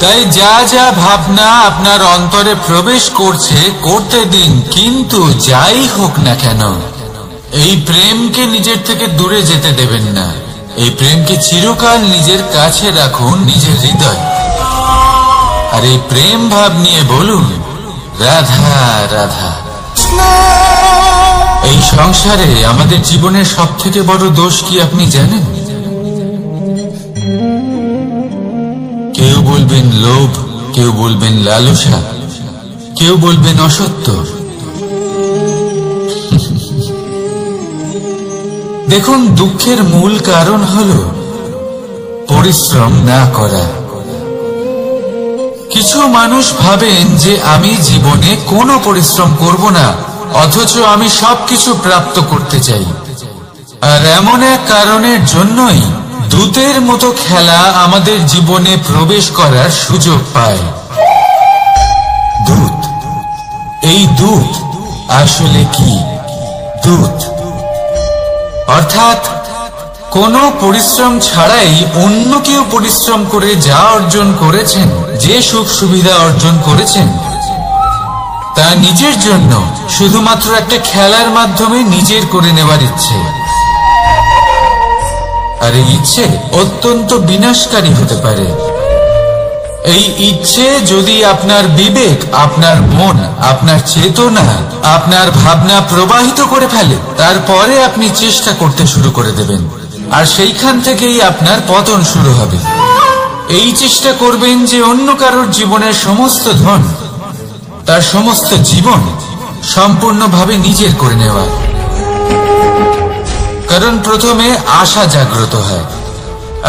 তাই যা যা ভাবনা আপনার অন্তরে প্রবেশ করছে, করতে দিন, কিন্তু যাই হোক না কেন, এই প্রেমকে নিজের থেকে দূরে যেতে দেবেন না। এই প্রেমকে চিরকাল নিজের কাছে রাখুন, নিজের হৃদয়। আর এই প্রেম ভাব নিয়ে বলুন, রাধা রাধা। এই সংসারে আমাদের জীবনের সব থেকে বড় দোষ কি আপনি জানেন? কেউ বলবেন লোভ, কেউ বলবেন লালসা, কেউ বলবেন অসত্য। দেখুন, দুঃখের মূল কারণ হলো পরিশ্রম না করা। কিছু মানুষ ভাবেন যে আমি জীবনে কোনো পরিশ্রম করব না, অথচ আমি সবকিছু প্রাপ্ত করতে চাই। আর এমন এক কারণের জন্যই দূতের মতো খেলা আমাদের জীবনে প্রবেশ করার সুযোগ পায়। দূত, এই দূত আসলে কি? দূত অর্থাৎ কোনো পরিশ্রম ছাড়াই অন্য কেউ পরিশ্রম করে যা অর্জন করেছেন, যে সুখ সুবিধা অর্জন করেছেন, তা নিজের জন্য শুধুমাত্র একটা খেলার মাধ্যমে নিজের করে নেওয়ার ইচ্ছে। আর এই ইচ্ছে অত্যন্ত বিনাশকারী হতে পারে। এই ইচ্ছে যদি আপনার বিবেক, আপনার মন, আপনার চেতনা, আপনার ভাবনা প্রবাহিত করে ফেলে, তারপরে আপনি চেষ্টা করতে শুরু করে দেবেন, আর সেইখান থেকেই আপনার পতন শুরু হবে। এই চেষ্টা করবেন যে অন্য কারোর জীবনের সমস্ত ধন, তার সমস্ত জীবন সম্পূর্ণভাবে নিজের করে নেওয়া। কারণ প্রথমে আশা জাগ্রত হয়,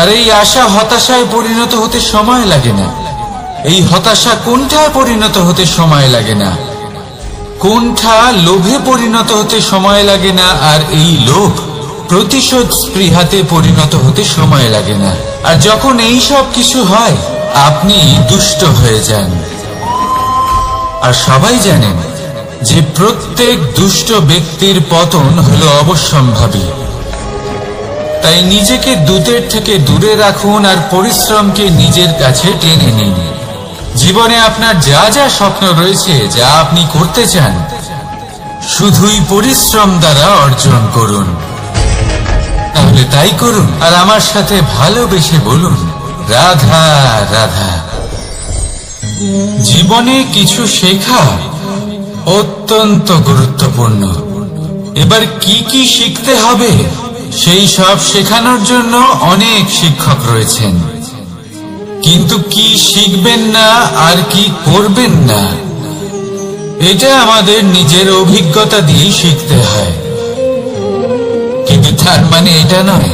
আর এই আশা হতাশায় পরিণত হতে সময় লাগে না। এই হতাশা কোনটায় পরিণত হতে সময় লাগে না, কোনটা লোভে পরিণত হতে সময় লাগে না। আর এই লোভ প্রতিশোধ স্পৃহাতে পরিণত হতে সময় লাগে না। আর যখন এই সব কিছু হয়, আপনি দুষ্ট হয়ে যান। আর সবাই জানেন যে প্রত্যেক দুষ্ট ব্যক্তির পতন হলো অবশ্যম্ভাবী। তাই নিজেকে দূতের থেকে দূরে রাখুন আর পরিশ্রমকে নিজের কাছে টেনে নিন। জীবনে আপনার যা যা স্বপ্ন রয়েছে, যা আপনি করতে চান, শুধুই পরিশ্রম দ্বারা অর্জন করুন। তাহলে তাই করুন আর আমার সাথে ভালোবেসে বলুন, রাধা রাধা। জীবনে কিছু শেখা অত্যন্ত গুরুত্বপূর্ণ। এবার কি কি শিখতে হবে, সেই সব শেখানোর জন্য অনেক শিক্ষক রয়েছেন। কিন্তু কি শিখবেন না আর কি করবেন না, এটা আমাদের নিজের অভিজ্ঞতা দিয়ে শিখতে হয়। কিন্তু তার মানে এটা নয়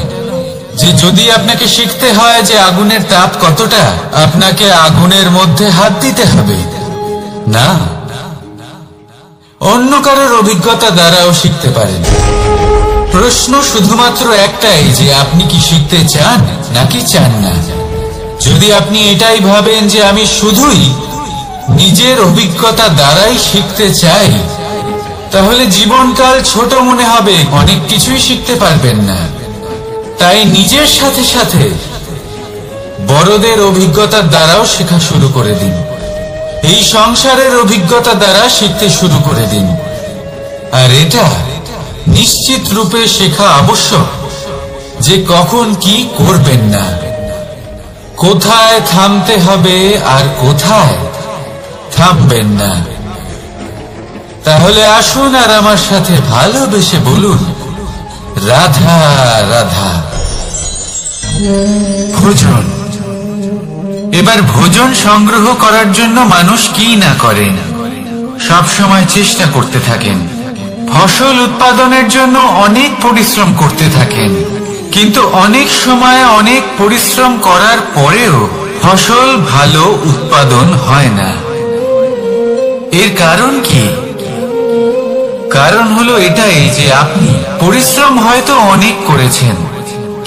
যে যদি আপনাকে শিখতে হয় যে আগুনের তাপ কতটা, আপনাকে আগুনের মধ্যে হাত দিতে হবে। না, অন্য কারোর অভিজ্ঞতা দ্বারাও শিখতে পারেন। প্রশ্ন শুধুমাত্র একটাই যে আপনি কি শিখতে চান নাকি চান না। যদি আপনি এটাই ভাবেন যে আমি শুধুই নিজের অভিজ্ঞতা দ্বারাই শিখতে চাই, তাহলে জীবনকাল ছোট মনে হবে, অনেক কিছুই শিখতে পারবেন না। তাই নিজের সাথে সাথে বড়দের অভিজ্ঞতার দ্বারাও শেখা শুরু করে দিন। এই সংসারের অভিজ্ঞতা দ্বারা শিখতে শুরু করে দিন। আর এটা নিশ্চিত রূপে শেখা আবশ্যক যে কখন কি করবেন না, কোথায় থামতে হবে আর কোথায় থামবেন না। তাহলে আসুন আর আমার সাথে ভালোবেসে বলুন, রাধা রাধা। ভোজন। এবার ভোজন সংগ্রহ করার জন্য মানুষ কি না করেন, সব সময় চেষ্টা করতে থাকেন। ফসল উৎপাদনের জন্য অনেক পরিশ্রম করতে থাকেন, কিন্তু অনেক সময় অনেক পরিশ্রম করার পরেও ফসল ভালো উৎপাদন হয় না। এর কারণ কি? কারণ হলো এটাই যে আপনি পরিশ্রম হয়তো অনেক করেছেন,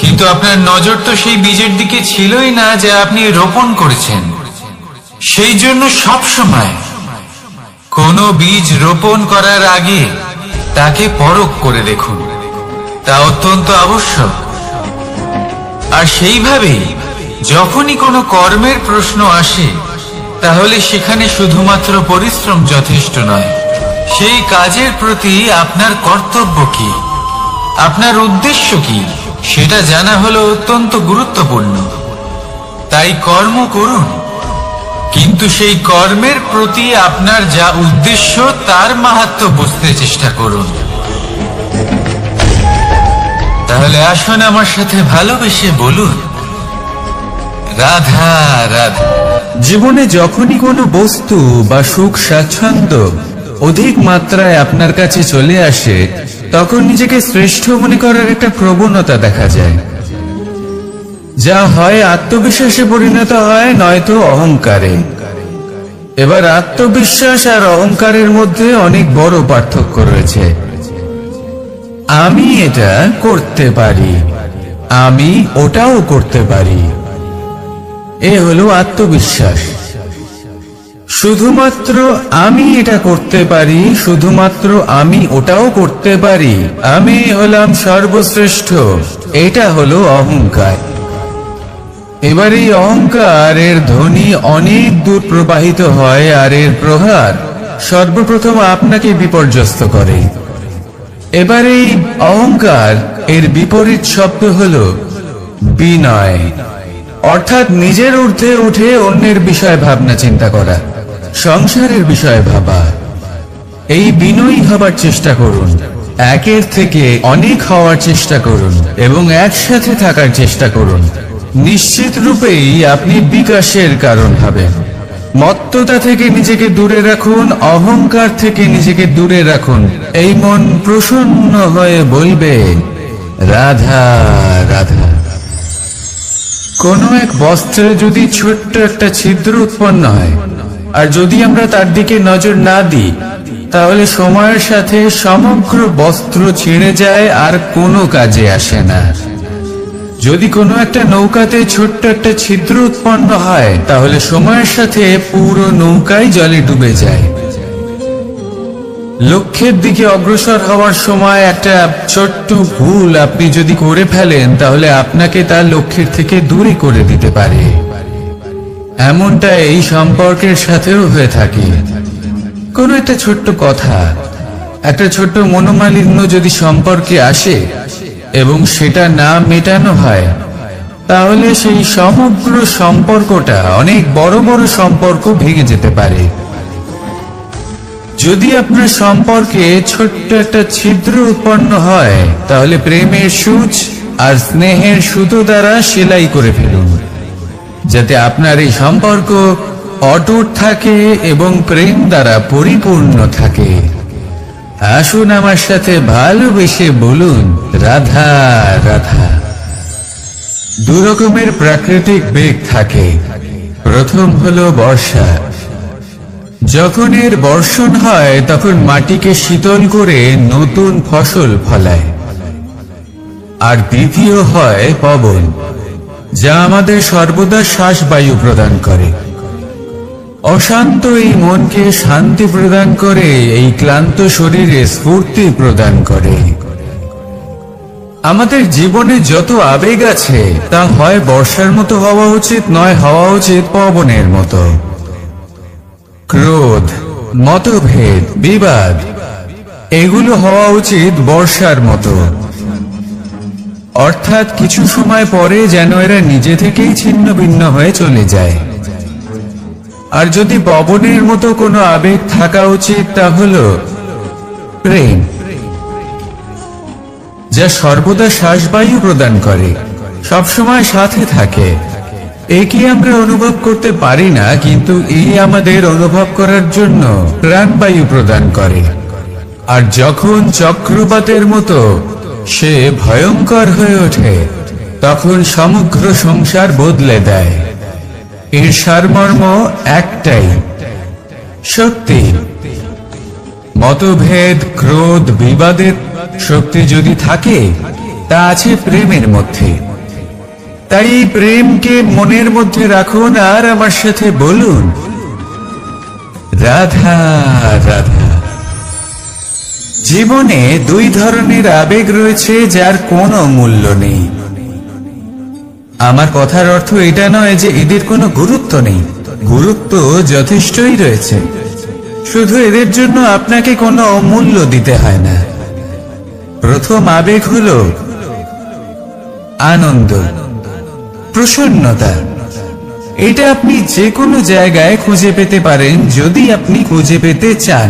কিন্তু আপনার নজর তো সেই বীজের দিকে ছিলই না যে আপনি রোপণ করেছেন। সেই জন্য সব সময় কোনো বীজ রোপণ করার আগে তাকে পরখ করে দেখুন, তা অত্যন্ত আবশ্যক। আর সেইভাবেই যখনই কোনো কর্মের প্রশ্ন আসে, তাহলে সেখানে শুধুমাত্র পরিশ্রম যথেষ্ট নয়। সেই কাজের প্রতি আপনার কর্তব্য কি, আপনার উদ্দেশ্য কি, সেটা জানা হলো অত্যন্ত গুরুত্বপূর্ণ। তাই কর্ম করুন, কিন্তু সেই কর্মের প্রতি আপনার যা উদ্দেশ্য তার মাহাত্ম্য বুঝতে চেষ্টা করুন। তাহলে আসুন আমার সাথে ভালোবেসে বলুন, রাধা রাধা। জীবনে যখনই কোনো বস্তু বা সুখ স্বাচ্ছন্দ্য অধিক মাত্রায় আপনার কাছে চলে আসে, তখন নিজেকে শ্রেষ্ঠ মনে করার একটা প্রবণতা দেখা যায়, যা হয় আত্মবিশ্বাসে পরিণত হয়, নয়তো অহংকারে। এবার আত্মবিশ্বাস আর অহংকারের মধ্যে অনেক বড় পার্থক্য রয়েছে। আমি এটা করতে পারি, আমি ওটাও করতে পারি, এ হলো আত্মবিশ্বাস। শুধুমাত্র আমি এটা করতে পারি, শুধুমাত্র আমি ওটাও করতে পারি, আমি হলাম সর্বশ্রেষ্ঠ, এটা হলো অহংকার। এবার এই অহংকারের ধ্বনি অনেক দূর প্রবাহিত হয়, আর এর প্রহার সর্বপ্রথম আপনাকে বিপর্যস্ত করে। এবার এই অহংকার এর বিপরীত শব্দ হলো বিনয়, অর্থাৎ নিজের ঊর্ধ্বে উঠে অন্যের বিষয়ে ভাবনা চিন্তা করা, সংসারের বিষয়ে ভাবা। এই বিনয়ী হবার চেষ্টা করুন, একের থেকে অনেক হওয়ার চেষ্টা করুন এবং একসাথে থাকার চেষ্টা করুন। নিশ্চিত রূপেই আপনি বিকাশের কারণ হবেন। মত্ততা থেকে নিজেকে দূরে রাখুন, অহংকার থেকে নিজেকে দূরে রাখুন। এই মন প্রসন্ন হয়ে বলবে, রাধা রাধা। কোনো এক বস্ত্রে যদি ছোট্ট একটা ছিদ্র উৎপন্ন হয়, আর যদি আমরা তার দিকে নজর না দিই, তাহলে সময়ের সাথে সমগ্র বস্ত্র ছিঁড়ে যায় আর কোনো কাজে আসে না। যদি কোনো একটা নৌকাতে ছোট্ট একটা ছিদ্র উৎপন্ন হয় তাহলে সময়ের সাথে পুরো নৌকাই জলে ডুবে যায়। লক্ষ্যের দিকে অগ্রসর হওয়ার সময় একটা ছোট্ট ভুল আপনি যদি করে ফেলেন তাহলে আপনাকে তার লক্ষ্যের থেকে দূরে করে দিতে পারে। এমনটা এই সম্পর্কের সাথেও হয়ে থাকে। কোনো একটা ছোট্ট কথা, একটা ছোট্ট মনোমালিন্য যদি সম্পর্কে আসে এবং সেটা না মেটানো হয় তাহলে সেই সমগ্র সম্পর্কটা অনেক বড় বড় সম্পর্ক ভেঙে যেতে পারে। যদি আপনার সম্পর্কে ছোট্ট একটা ছিদ্র উৎপন্ন হয় তাহলে প্রেমের সূচ আর স্নেহের সুতো দ্বারা সেলাই করে ফেলুন, যাতে আপনার এই সম্পর্ক অটুট থাকে এবং প্রেম দ্বারা পরিপূর্ণ থাকে। আসুন আমার সাথে ভালোবেসে বলুন, রাধা রাধা। দু রকমের প্রাকৃতিক বেগ থাকে। প্রথম হলো বর্ষা। যখন এর বর্ষণ হয় তখন মাটিকে শীতল করে নতুন ফসল ফলায়। আর দ্বিতীয় হয় পবন, যা আমাদের সর্বদা শ্বাসবায়ু প্রদান করে। অশান্ত এই মনকে শান্তি প্রদান করে, এই ক্লান্ত শরীরে স্ফূর্তি প্রদান করে। আমাদের জীবনে যত আবেগ আছে তা হয় বর্ষার মতো হওয়া উচিত, নয় হওয়া উচিত পবনের মতো। ক্রোধ, মতভেদ, বিবাদ এগুলো হওয়া উচিত বর্ষার মতো। অর্থাৎ কিছু সময় পরে যেন এরা নিজে থেকেই ছিন্ন ভিন্ন হয়ে চলে যায়। আর যদি পবনের মতো কোনো আবেগ থাকা উচিত তা হলো প্রেম, যা সর্বদা শ্বাসবায়ু প্রদান করে, সবসময় সাথে থাকে। একে আমরা অনুভব করতে পারি না, কিন্তু এই আমাদের অনুভব করার জন্য প্রাণবায়ু প্রদান করে। আর যখন চক্রবাতের মতো সে ভয়ঙ্কর হয়ে ওঠে তখন সমগ্র সংসার বদলে দেয়। এর সারমর্ম একটাই, শক্তি। মতভেদ, ক্রোধ, বিবাদের শক্তি যদি থাকে তা আছে প্রেমের মধ্যে। তাই এই প্রেমকে মনের মধ্যে রাখুন আর আমার সাথে বলুন, রাধা রাধা। জীবনে দুই ধরনের আবেগ রয়েছে যার কোনো মূল্য নেই। আমার কথার অর্থ এটা নয় যে এদের কোনো গুরুত্ব নেই, গুরুত্ব যথেষ্টই রয়েছে, শুধু এদের জন্য আপনাকে কোনো মূল্য দিতে হয় না। প্রথম আবেগ হলো আনন্দ, প্রসন্নতা। এটা আপনি যে কোনো জায়গায় খুঁজে পেতে পারেন যদি আপনি খুঁজে পেতে চান।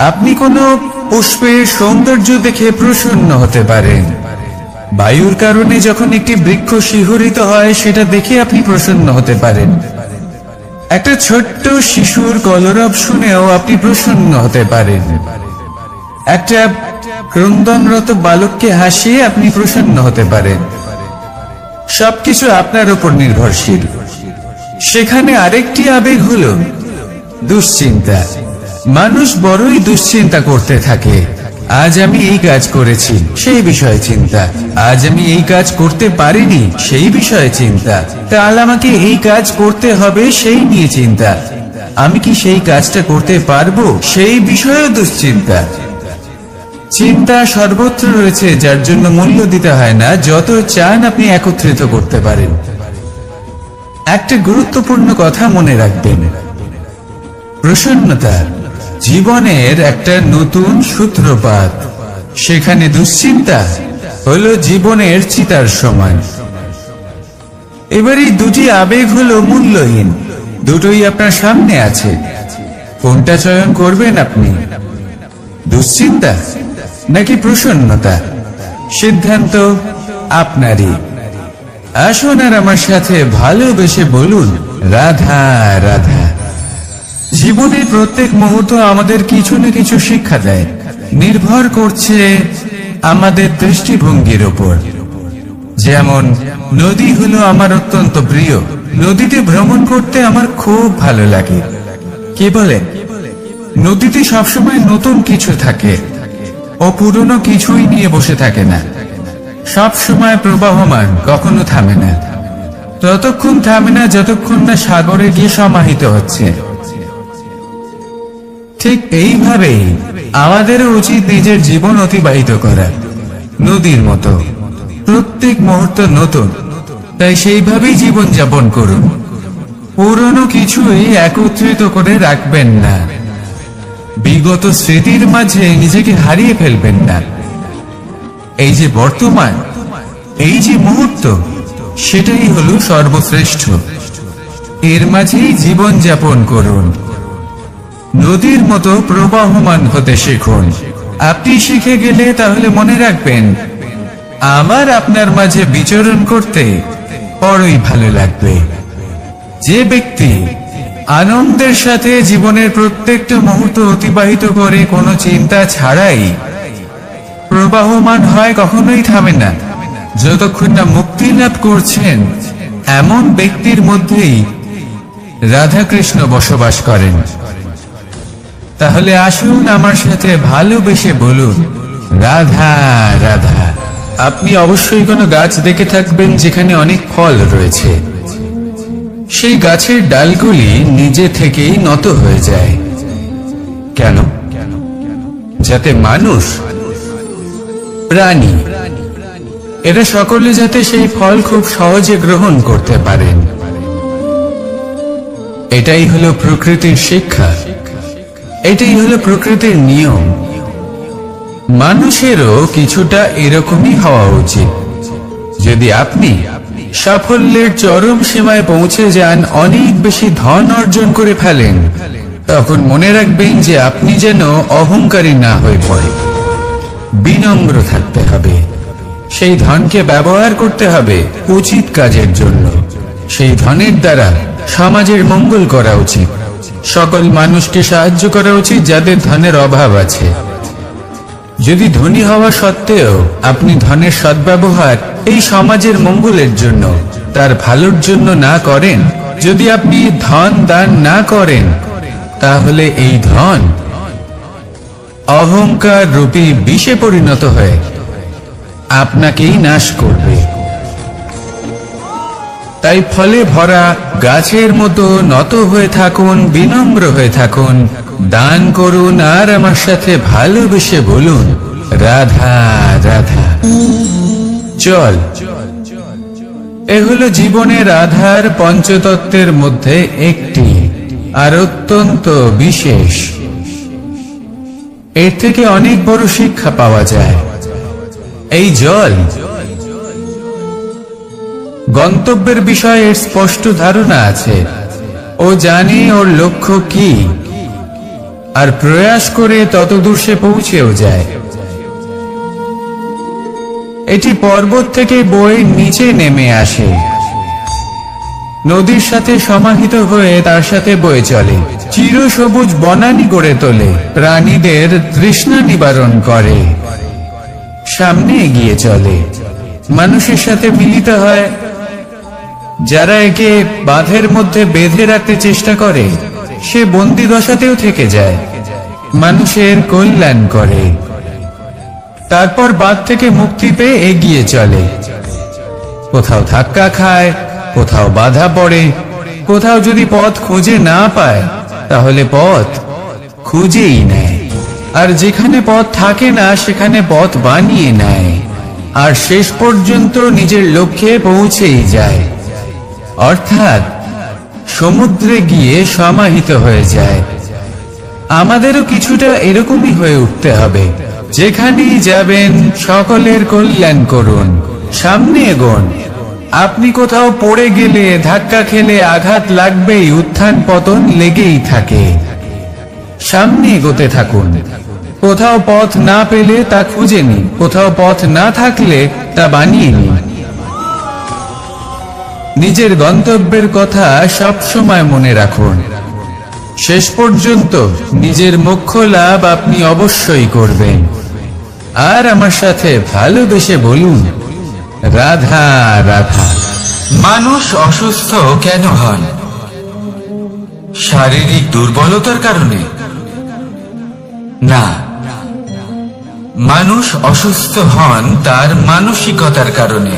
আপনি কোনো পুষ্পের সৌন্দর্য দেখে প্রসন্ন হতে পারেন। বায়ুর কারণে যখন একটি বৃক্ষ শিহরিত হয় সেটা দেখে আপনি প্রসন্ন হতে পারেন। একটা ছোট্ট শিশুর কলরব শুনেও আপনি প্রসন্ন হতে পারেন। একটা ক্রন্দনরত বালককে হাসিয়ে আপনি প্রসন্ন হতে পারেন। সবকিছু আপনার উপর নির্ভরশীল। সেখানে আরেকটি আবেগ হলো দুশ্চিন্তা। মানুষ বড়ই দুশ্চিন্তা করতে থাকে। আজ আমি এই কাজ করেছি, সেই বিষয়ে চিন্তা। আজ আমি এই কাজ করতে পারিনি, সেই বিষয়ে চিন্তা। কাল আমাকে এই কাজ করতে হবে, সেই নিয়ে চিন্তা। আমি কি সেই কাজটা করতে পারবো, সেই বিষয়ে দুশ্চিন্তা। চিন্তা সর্বত্র রয়েছে, যার জন্য মূল্য দিতে হয় না। যত চান আপনি একত্রিত করতে পারেন। একটা গুরুত্বপূর্ণ কথা মনে রাখবেন, প্রসন্নতা জীবনের একটা নতুন সূত্রপাত। সেখানে দুশ্চিন্তা হলো জীবনের চিতার সমান। এবার এই দুটি আবেগ হলো মূল্যহীন, দুটোই আপনার সামনে আছে। কোনটা চয়ন করবেন আপনি, দুশ্চিন্তা নাকি প্রসন্নতা? সিদ্ধান্ত আপনারই। আসুন আর আমার সাথে ভালোবেসে বলুন, রাধা রাধা। জীবনের প্রত্যেক মুহূর্ত আমাদের কিছু না কিছু শিক্ষা দেয়, নির্ভর করছে আমাদের দৃষ্টিভঙ্গির উপর। যেমন নদী হলো আমার অত্যন্ত প্রিয়। নদীতে ভ্রমণ করতে আমার খুব ভালো লাগে। কি বলেন? নদীতে সবসময় নতুন কিছু থাকে, ও পুরনো কিছুই নিয়ে বসে থাকে না। সব সময় প্রবাহমান, কখনো থামে না। ততক্ষণ থামে না যতক্ষণ না সাগরে গিয়ে সমাহিত হচ্ছে। ঠিক এইভাবেই আমাদেরও উচিত নিজের জীবন অতিবাহিত করা, নদীর মতো। প্রত্যেক মুহূর্ত নতুন, তাই সেইভাবেই জীবন যাপন করুন। পুরনো কিছুই একত্রিত করে রাখবেন না। বিগত স্মৃতির মাঝে নিজেকে হারিয়ে ফেলবেন না। এই যে বর্তমান, এই যে মুহূর্ত, সেটাই হলো সর্বশ্রেষ্ঠ। এর মাঝেই জীবন যাপন করুন। নদীর মতো প্রবাহমান হতে শিখুন। আপনি শিখে গেলে তাহলে মনে রাখবেন, আমার আপনার মাঝে বিচরণ করতে বড়ই ভালো লাগবে। যে ব্যক্তি আনন্দের সাথে জীবনের প্রত্যেকটা মুহূর্ত অতিবাহিত করে কোনো চিন্তা ছাড়াই প্রবাহমান হয়, কখনোই থামে না যতক্ষণ না মুক্তি লাভ করছেন, এমন ব্যক্তির মধ্যেই রাধাকৃষ্ণ বসবাস করেন। তাহলে আসুন আমার সাথে ভালোবেসে বলুন, রাধা রাধা। আপনি অবশ্যই কোনো গাছ দেখে থাকবেন যেখানে অনেক ফল রয়েছে। সেই গাছের ডালগুলি নিজে থেকেই নত হয়ে যায়। কেন? যাতে মানুষ, প্রাণী, এরা সকলে যাতে সেই ফল খুব সহজে গ্রহণ করতে পারেন। এটাই হলো প্রকৃতির শিক্ষা, এটাই হলো প্রকৃতির নিয়ম। মানুষেরও কিছুটা এরকমই হওয়া উচিত। যদি আপনি সাফল্যের চরম সীমায় পৌঁছে যান, অনেক বেশি ধন অর্জন করে ফেলেন, তখন মনে রাখবেন যে আপনি যেন অহংকারী না হয়ে পড়ে। বিনম্র থাকতে হবে। সেই ধনকে ব্যবহার করতে হবে উচিত কাজের জন্য। সেই ধনের দ্বারা সমাজের মঙ্গল করা উচিত। সকল মানুষকে সাহায্য করা উচিত যাদের ধনের অভাব আছে। যদি ধনী হওয়া সত্ত্বেও আপনি ধনের সদ্ব্যবহার এই সমাজের মঙ্গলের জন্য, তার ভালোর জন্য না করেন, যদি আপনি ধন দান না করেন, তাহলে এই ধন অহংকার রূপী বিষে পরিণত হয়ে আপনাকেই নাশ করবে। তাই ফলে ভরা গাছের মতো নত হয়ে থাকুন, বিনম্র হয়ে থাকুন, দান করুন, আর আমার সাথে ভালোবেসে বলুন, রাধা রাধা। চল, এ হলো জীবনের আধার পঞ্চতত্ত্বের মধ্যে একটি, আর অত্যন্ত বিশেষ। এর থেকে অনেক বড় শিক্ষা পাওয়া যায়। এই জল গন্তব্যের বিষয়ে এর স্পষ্ট ধারণা আছে। ও জানে ওর লক্ষ্য কি, আর প্রয়াস করে ততদূর সে পৌঁছেও যায়। এটি পর্বত থেকে বয়ে নিচে নেমে আসে, নদীর সাথে সমাহিত হয়ে তার সাথে বয়ে চলে, চিরসবুজ বনানী গড়ে তোলে, প্রাণীদের তৃষ্ণা নিবারণ করে, সামনে এগিয়ে চলে, মানুষের সাথে মিলিত হয়। যারা একে বাঁধের মধ্যে বেঁধে রাখতে চেষ্টা করে, সে বন্দি দশাতেও থেকে যায়, মানুষের কল্যাণ করে। তারপর বাঁধ থেকে মুক্তি পেয়ে এগিয়ে চলে। কোথাও ধাক্কা খায়, কোথাও বাধা পড়ে, কোথাও যদি পথ খুঁজে না পায়, তাহলে পথ খুঁজেই নেয়। আর যেখানে পথ থাকে না, সেখানে পথ বানিয়ে নেয়, আর শেষ পর্যন্ত নিজের লক্ষ্যে পৌঁছেই যায়, অর্থাৎ সমুদ্রে গিয়ে সমাহিত হয়ে যায়। আমাদেরও কিছুটা এরকমই হয়ে উঠতে হবে। যেখানেই যাবেন সকলের কল্যাণ করুন, সামনে এগোন। আপনি কোথাও পড়ে গেলে, ধাক্কা খেলে আঘাত লাগবেই, উত্থান পতন লেগেই থাকে। সামনে এগোতে থাকুন। কোথাও পথ না পেলে তা খুঁজে নিন, কোথাও পথ না থাকলে তা বানিয়ে নিন। নিজের গন্তব্যের কথা সব সময় মনে রাখুন। শেষ পর্যন্ত নিজের মোক্ষ লাভ আপনি অবশ্যই করবেন। আর আমার সাথে ভালোবেসে বলুন, রাধা রাধা। মানুষ অসুস্থ কেন হন? শারীরিক দুর্বলতার কারণে, না, মানুষ অসুস্থ হন তার মানসিকতার কারণে,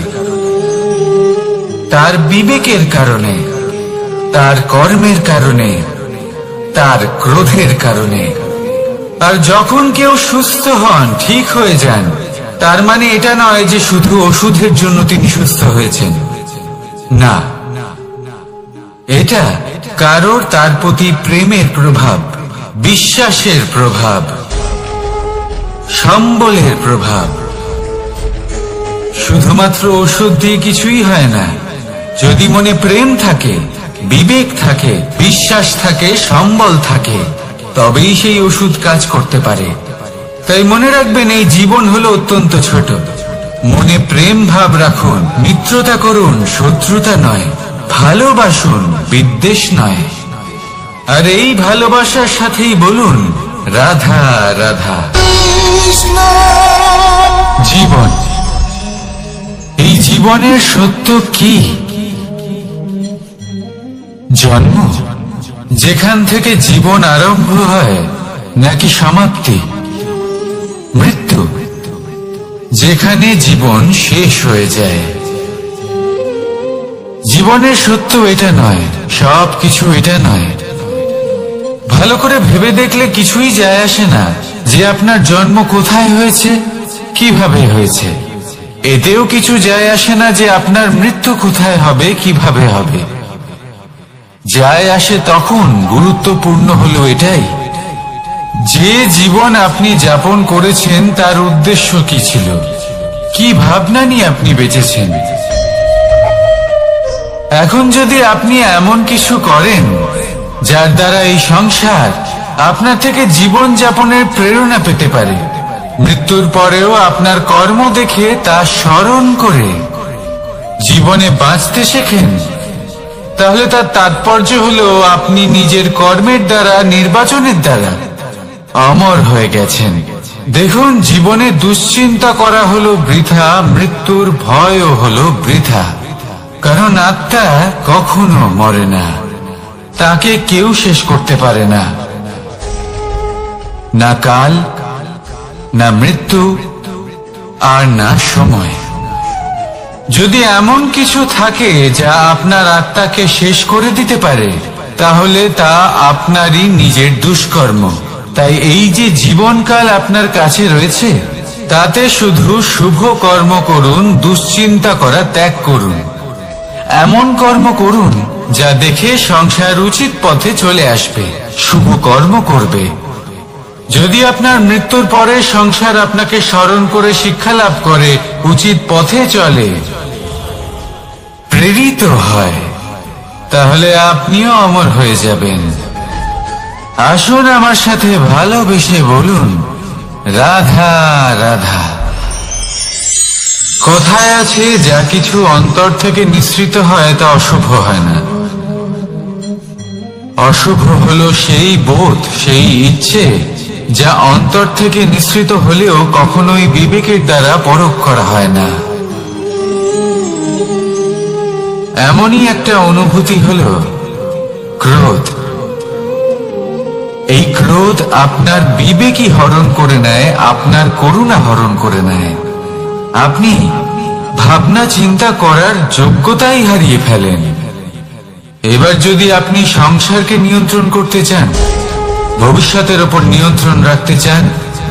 তার বিবেকের কারণে, তার কর্মের কারণে, তার ক্রোধের কারণে। আর যখন কেউ সুস্থ হন, ঠিক হয়ে যান, তার মানে এটা নয় যে শুধু ওষুধের জন্য তিনি সুস্থ হয়েছেন। না, এটা কারোর তার প্রতি প্রেমের প্রভাব, বিশ্বাসের প্রভাব, সম্বলের প্রভাব। শুধুমাত্র ওষুধ দিয়ে কিছুই হয় না। যদি মনে প্রেম থাকে, বিবেক থাকে, বিশ্বাস থাকে, সম্বল থাকে, তবেই সেই ওষুধ কাজ করতে পারে। তাই মনে রাখবেন, এই জীবন হলো অত্যন্ত ছোট। মনে প্রেম ভাব রাখুন, মিত্রতা করুন, শত্রুতা নয়। ভালোবাসুন, বিদ্বেষ নয়। আর এই ভালোবাসার সাথেই বলুন, রাধা রাধা। জীবন, এই জীবনের সত্য কি? জন্ম, যেখান থেকে জীবন আরম্ভ হয়, নাকি সমাপ্তি? মৃত্যু, যেখানে জীবন শেষ হয়ে যায়। জীবনের সত্য এটা নয়, সবকিছু এটা নয়। ভালো করে ভেবে দেখলে কিছুই যায় আসে না যে আপনার জন্ম কোথায় হয়েছে, কিভাবে হয়েছে। এতেও কিছু যায় আসে না যে আপনার মৃত্যু কোথায় হবে, কিভাবে হবে। যায় আসে তখন, গুরুত্বপূর্ণ হলো এটাই, যে জীবন আপনি যাপন করেছেন তার উদ্দেশ্য কি ছিল, কি ভাবনা নিয়ে আপনি বেঁচেছেন। এখন যদি আপনি এমন কিছু করেন যার দ্বারা এই সংসার আপনার থেকে জীবন যাপনের প্রেরণা পেতে পারে, মৃত্যুর পরেও আপনার কর্ম দেখে তা স্মরণ করে জীবনে বাঁচতে শেখেন, তাহলে তার তাৎপর্য হলো আপনি নিজের কর্মের দ্বারা, নির্বাচনের দ্বারা অমর হয়ে গেছেন। দেখুন, জীবনে দুশ্চিন্তা করা হলো বৃথা, মৃত্যুর ভয়ও হলো বৃথা। কারণ আত্মা কখনো মরে না, তাকে কেউ শেষ করতে পারে না। না কাল, না মৃত্যু, আর না সময়। যদি এমন কিছু থাকে যা আপনার আত্মাকে শেষ করে দিতে পারে, তাহলে তা আপনারই নিজের দুষ্কর্ম। তাই এই যে জীবনকাল আপনার কাছে রয়েছে, তাতে শুধু শুভ কর্ম করুন, দুশ্চিন্তা করা ত্যাগ করুন। এমন কর্ম করুন যা দেখে সংসার উচিত পথে চলে আসবে, শুভ কর্ম করবে। যদি আপনার মৃত্যুর পরে সংসার আপনাকে স্মরণ করে শিক্ষা লাভ করে, উচিত পথে চলে, প্রেরিত হয়, তাহলে আপনিও অমর হয়ে যাবেন। আসুন আমার সাথে ভালোবেসে বলুন, রাধা রাধা। কথায় আছে, যা কিছু অন্তর থেকে নিঃসৃত হয় তা অশুভ হয় না। অশুভ হলো সেই বোধ, সেই ইচ্ছে যা অন্তর থেকে নিঃসৃত হলেও কখনোই বিবেকের দ্বারা পরখ করা হয় না। এমনই একটা অনুভূতি হলো ক্রোধ। এই ক্রোধ আপনার বিবেকই হরণ করে নেয়, আপনার করুণা হরণ করে নেয়। আপনি ভাবনা চিন্তা করার যোগ্যতাই হারিয়ে ফেলেন। এবার যদি আপনি সংসারকে নিয়ন্ত্রণ করতে চান, ভবিষ্যতের ওপর নিয়ন্ত্রণ রাখতে চান,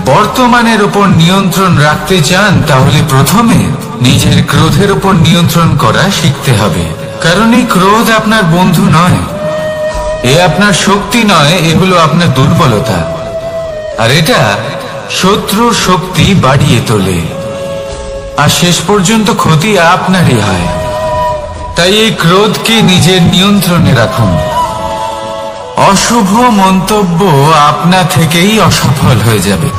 বর্তমানের ওপর নিয়ন্ত্রণ রাখতে চান, তাহলে প্রথমে নিজের ক্রোধের ওপর নিয়ন্ত্রণ করা শিখতে হবে। কারণ এই ক্রোধ আপনার বন্ধু নয়, এ আপনার শক্তি নয়, এ হলো আপনার দুর্বলতা। আর এটা শত্রুর শক্তি বাড়িয়ে তোলে, আর শেষ পর্যন্ত ক্ষতি আপনারই হয়। তাই এই ক্রোধকে নিজের নিয়ন্ত্রণে রাখুন। অশুভ মন্তব্য আপনা থেকেই অসফল হয়ে যাবে।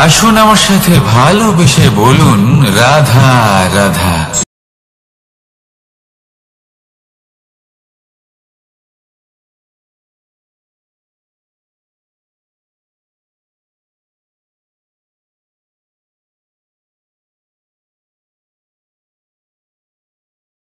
আসুন আমার সাথে ভালোবেসে বলুন, রাধা রাধা।